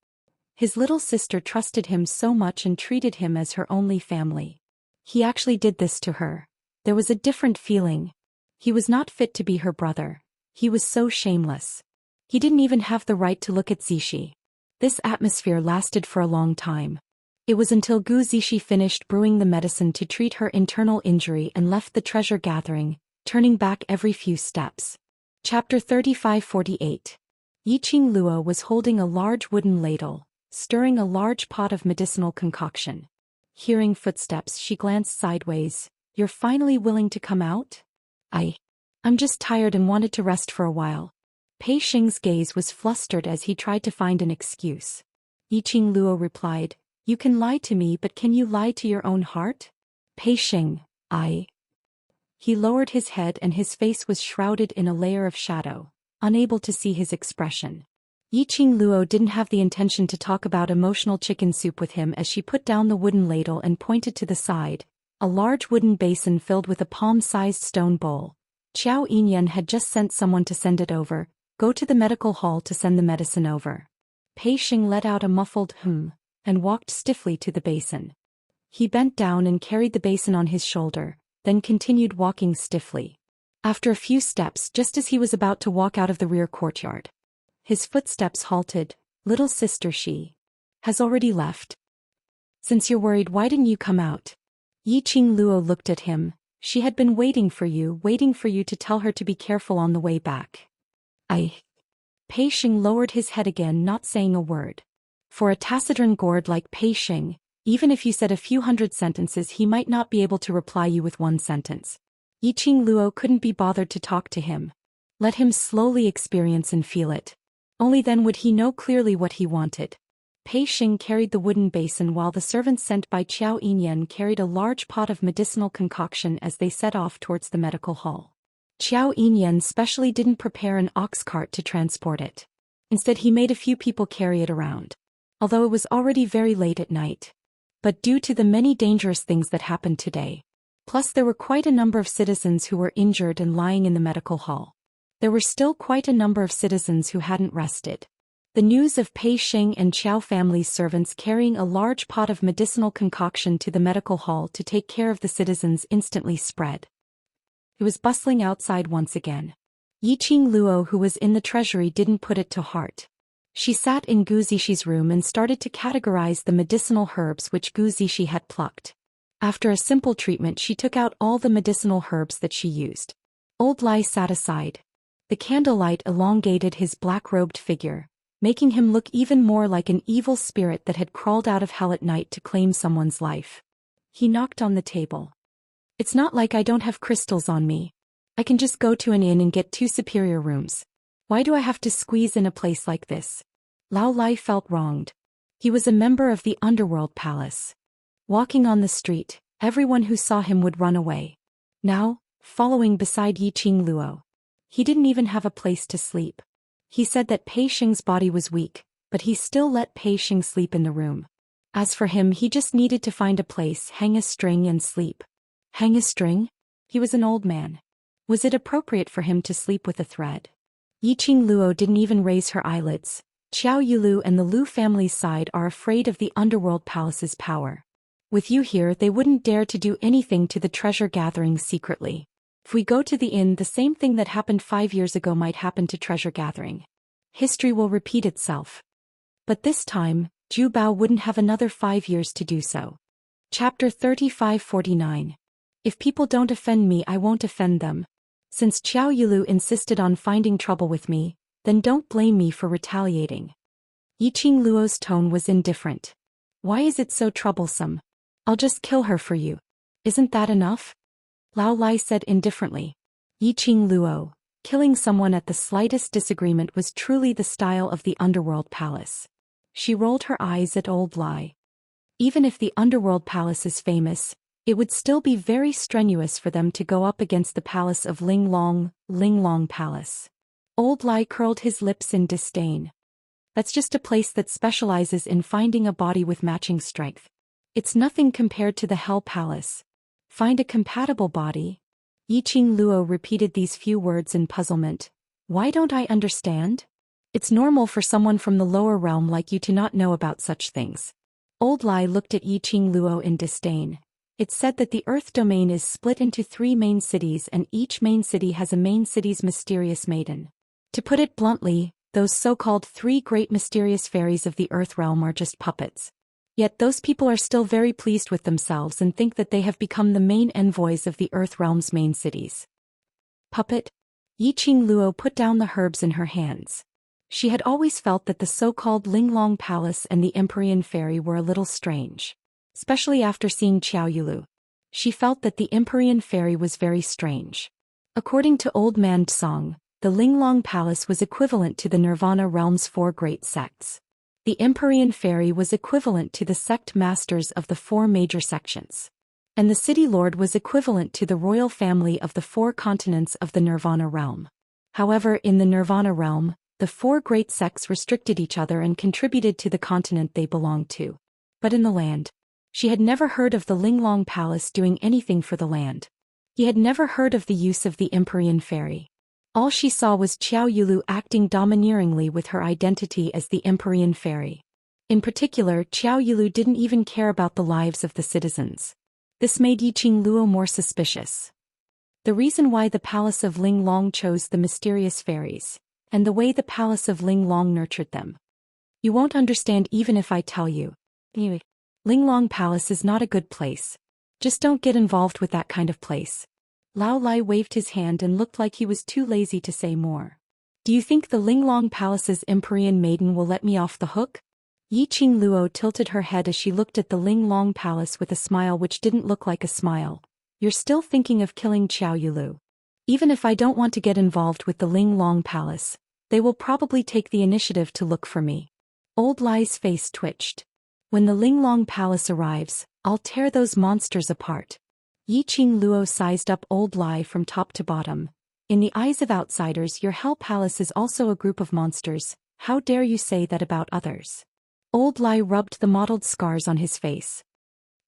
His little sister trusted him so much and treated him as her only family. He actually did this to her. There was a different feeling. He was not fit to be her brother. He was so shameless. He didn't even have the right to look at Zixi. This atmosphere lasted for a long time. It was until Gu Zixi finished brewing the medicine to treat her internal injury and left the treasure gathering, turning back every few steps. Chapter 35-48. Yiqing Luo was holding a large wooden ladle, stirring a large pot of medicinal concoction. Hearing footsteps, she glanced sideways. "You're finally willing to come out?" I'm just tired and wanted to rest for a while." Pei Xing's gaze was flustered as he tried to find an excuse. Yiqing Luo replied, "You can lie to me, but can you lie to your own heart?" Pei Xing, He lowered his head and his face was shrouded in a layer of shadow, unable to see his expression. Yiqing Luo didn't have the intention to talk about emotional chicken soup with him as she put down the wooden ladle and pointed to the side, a large wooden basin filled with a palm-sized stone bowl. Xiao Yinyan had just sent someone to send it over. "Go to the medical hall to send the medicine over." Pei Xing let out a muffled and walked stiffly to the basin. He bent down and carried the basin on his shoulder, then continued walking stiffly. After a few steps, just as he was about to walk out of the rear courtyard, his footsteps halted. "Little sister, she has already left. Since you're worried, why didn't you come out?" Yiqing Luo looked at him. "She had been waiting for you to tell her to be careful on the way back." Pei Xing lowered his head again, not saying a word. For a taciturn gourd like Pei Xing, even if you said a few hundred sentences, he might not be able to reply you with one sentence. Yiqing Luo couldn't be bothered to talk to him. Let him slowly experience and feel it. Only then would he know clearly what he wanted. Pei Xing carried the wooden basin while the servants sent by Xiao Yinyan carried a large pot of medicinal concoction as they set off towards the medical hall. Xiao Yinyan specially didn't prepare an ox cart to transport it. Instead, he made a few people carry it around. Although it was already very late at night. But due to the many dangerous things that happened today. Plus there were quite a number of citizens who were injured and lying in the medical hall. There were still quite a number of citizens who hadn't rested. The news of Pei Xing and Qiao family's servants carrying a large pot of medicinal concoction to the medical hall to take care of the citizens instantly spread. It was bustling outside once again. Yiqing Luo, who was in the treasury, didn't put it to heart. She sat in Gu Zixi's room and started to categorize the medicinal herbs which Gu Zixi had plucked. After a simple treatment, she took out all the medicinal herbs that she used. Old Lai sat aside. The candlelight elongated his black-robed figure, making him look even more like an evil spirit that had crawled out of hell at night to claim someone's life. He knocked on the table. "It's not like I don't have crystals on me. I can just go to an inn and get 2 superior rooms. Why do I have to squeeze in a place like this?" Lao Lai felt wronged. He was a member of the underworld palace. Walking on the street, everyone who saw him would run away. Now, following beside Yiqing Luo. He didn't even have a place to sleep. He said that Pei Xing's body was weak, but he still let Pei Xing sleep in the room. As for him, he just needed to find a place, hang a string and sleep. Hang a string? He was an old man. Was it appropriate for him to sleep with a thread? Yiqing Luo didn't even raise her eyelids. Qiao Yulu and the Lu family's side are afraid of the underworld palace's power. With you here, they wouldn't dare to do anything to the treasure gathering secretly. If we go to the inn, the same thing that happened 5 years ago might happen to treasure gathering. History will repeat itself. But this time, Zhu Bao wouldn't have another 5 years to do so. Chapter 35-49. If people don't offend me, I won't offend them. Since Qiao Yulu insisted on finding trouble with me, then don't blame me for retaliating. Yiqing Luo's tone was indifferent. Why is it so troublesome? I'll just kill her for you. Isn't that enough? Lao Lai said indifferently. Yiqing Luo, killing someone at the slightest disagreement was truly the style of the underworld palace. She rolled her eyes at old Lai. Even if the underworld palace is famous, it would still be very strenuous for them to go up against the palace of Linglong Palace. Old Lai curled his lips in disdain. That's just a place that specializes in finding a body with matching strength. It's nothing compared to the Hell Palace. Find a compatible body. Yiqing Luo repeated these few words in puzzlement. Why don't I understand? It's normal for someone from the lower realm like you to not know about such things. Old Lai looked at Yiqing Luo in disdain. It's said that the Earth domain is split into 3 main cities and each main city has a main city's mysterious maiden. To put it bluntly, those so-called 3 great mysterious fairies of the Earth realm are just puppets. Yet those people are still very pleased with themselves and think that they have become the main envoys of the Earth realm's main cities. Puppet? Yiqing Luo put down the herbs in her hands. She had always felt that the so-called Linglong Palace and the Empyrean Fairy were a little strange. Especially after seeing Qiao Yulu. She felt that the Empyrean Fairy was very strange. According to Old Man Tsong, the Linglong Palace was equivalent to the Nirvana realm's 4 great sects. The Empyrean Fairy was equivalent to the sect masters of the 4 major sections. And the City Lord was equivalent to the royal family of the 4 continents of the Nirvana realm. However, in the Nirvana realm, the 4 great sects restricted each other and contributed to the continent they belonged to. But in the land, she had never heard of the Linglong Palace doing anything for the land. He had never heard of the use of the Empyrean Fairy. All she saw was Qiao Yulu acting domineeringly with her identity as the Empyrean Fairy. In particular, Qiao Yulu didn't even care about the lives of the citizens. This made Yiqing Luo more suspicious. The reason why the Palace of Linglong chose the mysterious fairies, and the way the Palace of Linglong nurtured them. You won't understand even if I tell you. Anyway, Linglong Palace is not a good place. Just don't get involved with that kind of place. Lao Lai waved his hand and looked like he was too lazy to say more. Do you think the Linglong Palace's Empyrean maiden will let me off the hook? Yiqing Luo tilted her head as she looked at the Linglong Palace with a smile which didn't look like a smile. You're still thinking of killing Qiao Yulu. Even if I don't want to get involved with the Linglong Palace, they will probably take the initiative to look for me. Old Lai's face twitched. When the Linglong Palace arrives, I'll tear those monsters apart. Yiqing Luo sized up Old Lai from top to bottom. In the eyes of outsiders, your Hell Palace is also a group of monsters. How dare you say that about others? Old Lai rubbed the mottled scars on his face.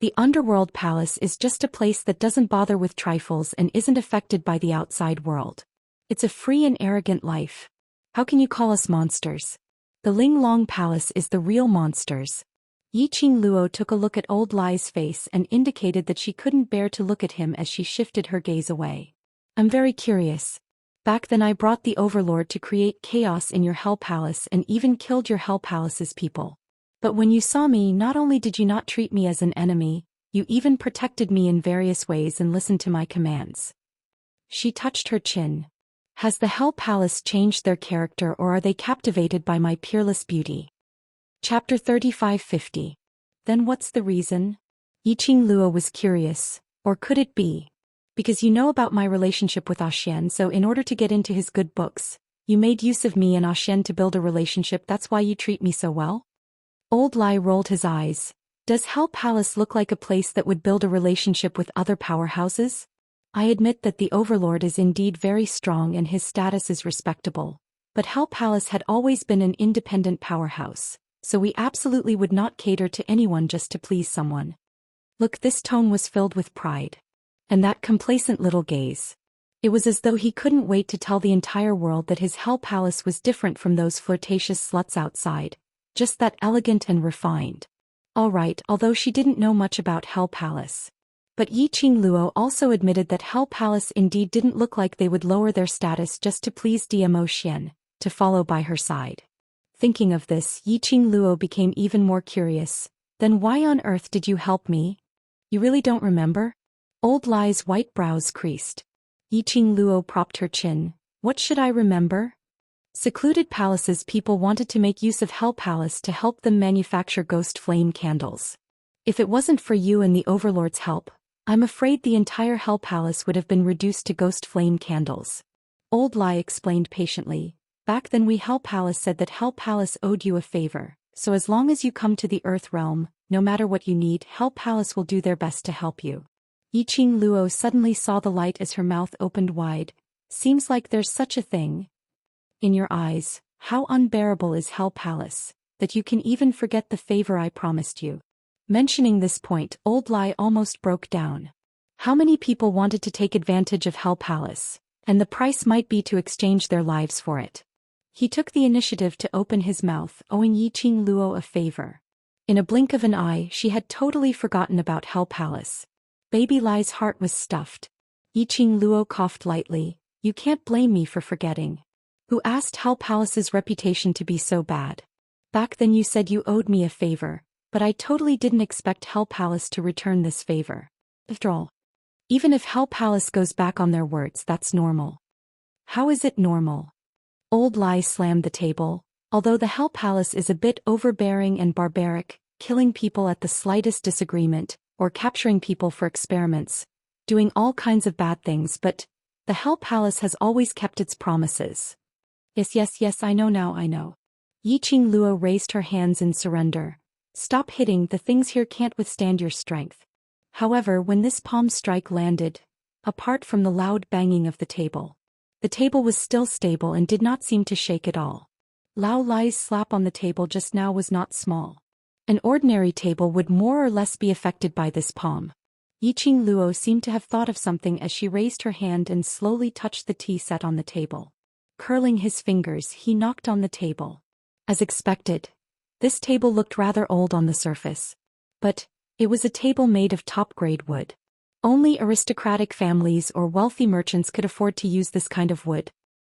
The Underworld Palace is just a place that doesn't bother with trifles and isn't affected by the outside world. It's a free and arrogant life. How can you call us monsters? The Linglong Palace is the real monsters. Yiqing Luo took a look at Old Lai's face and indicated that she couldn't bear to look at him as she shifted her gaze away. I'm very curious. Back then I brought the Overlord to create chaos in your Hell Palace and even killed your Hell Palace's people. But when you saw me, not only did you not treat me as an enemy, you even protected me in various ways and listened to my commands. She touched her chin. Has the Hell Palace changed their character or are they captivated by my peerless beauty? Chapter 3550. Then what's the reason? Yiqing Luo was curious. Or could it be? Because you know about my relationship with Zhou Xian, so in order to get into his good books, you made use of me and Zhou Xian to build a relationship. That's why you treat me so well? Old Lai rolled his eyes. Does Hell Palace look like a place that would build a relationship with other powerhouses? I admit that the Overlord is indeed very strong and his status is respectable. But Hell Palace had always been an independent powerhouse, so we absolutely would not cater to anyone just to please someone. Look, this tone was filled with pride. And that complacent little gaze. It was as though he couldn't wait to tell the entire world that his Hell Palace was different from those flirtatious sluts outside. Just that elegant and refined. All right, although she didn't know much about Hell Palace. But Yiqing Luo also admitted that Hell Palace indeed didn't look like they would lower their status just to please Zhou Xian, to follow by her side. Thinking of this, Yiqing Luo became even more curious. Then why on earth did you help me? You really don't remember? Old Lai's white brows creased. Yiqing Luo propped her chin. What should I remember? Secluded palaces people wanted to make use of Hell Palace to help them manufacture ghost flame candles. If it wasn't for you and the Overlord's help, I'm afraid the entire Hell Palace would have been reduced to ghost flame candles. Old Lai explained patiently. Back then we Hell Palace said that Hell Palace owed you a favor, so as long as you come to the Earth Realm, no matter what you need, Hell Palace will do their best to help you. Yiqing Luo suddenly saw the light as her mouth opened wide. Seems like there's such a thing. In your eyes, how unbearable is Hell Palace, that you can even forget the favor I promised you. Mentioning this point, Old Lai almost broke down. How many people wanted to take advantage of Hell Palace, and the price might be to exchange their lives for it. He took the initiative to open his mouth, owing Yiqing Luo a favor. In a blink of an eye, she had totally forgotten about Hell Palace. Baby Lai's heart was stuffed. Yiqing Luo coughed lightly. You can't blame me for forgetting. Who asked Hell Palace's reputation to be so bad? Back then you said you owed me a favor, but I totally didn't expect Hell Palace to return this favor. After all, even if Hell Palace goes back on their words, that's normal. How is it normal? Old Lai slammed the table. Although the Hell Palace is a bit overbearing and barbaric, killing people at the slightest disagreement, or capturing people for experiments, doing all kinds of bad things, but the Hell Palace has always kept its promises. Yes, I know now, I know. Yiqing Luo raised her hands in surrender. Stop hitting, the things here can't withstand your strength. However, when this palm strike landed, apart from the loud banging of the table was still stable and did not seem to shake at all. Lao Lai's slap on the table just now was not small. An ordinary table would more or less be affected by this palm. Yiqing Luo seemed to have thought of something as she raised her hand and slowly touched the tea set on the table. Curling his fingers, he knocked on the table. As expected, this table looked rather old on the surface. But it was a table made of top-grade wood. Only aristocratic families or wealthy merchants could afford to use this kind of wood.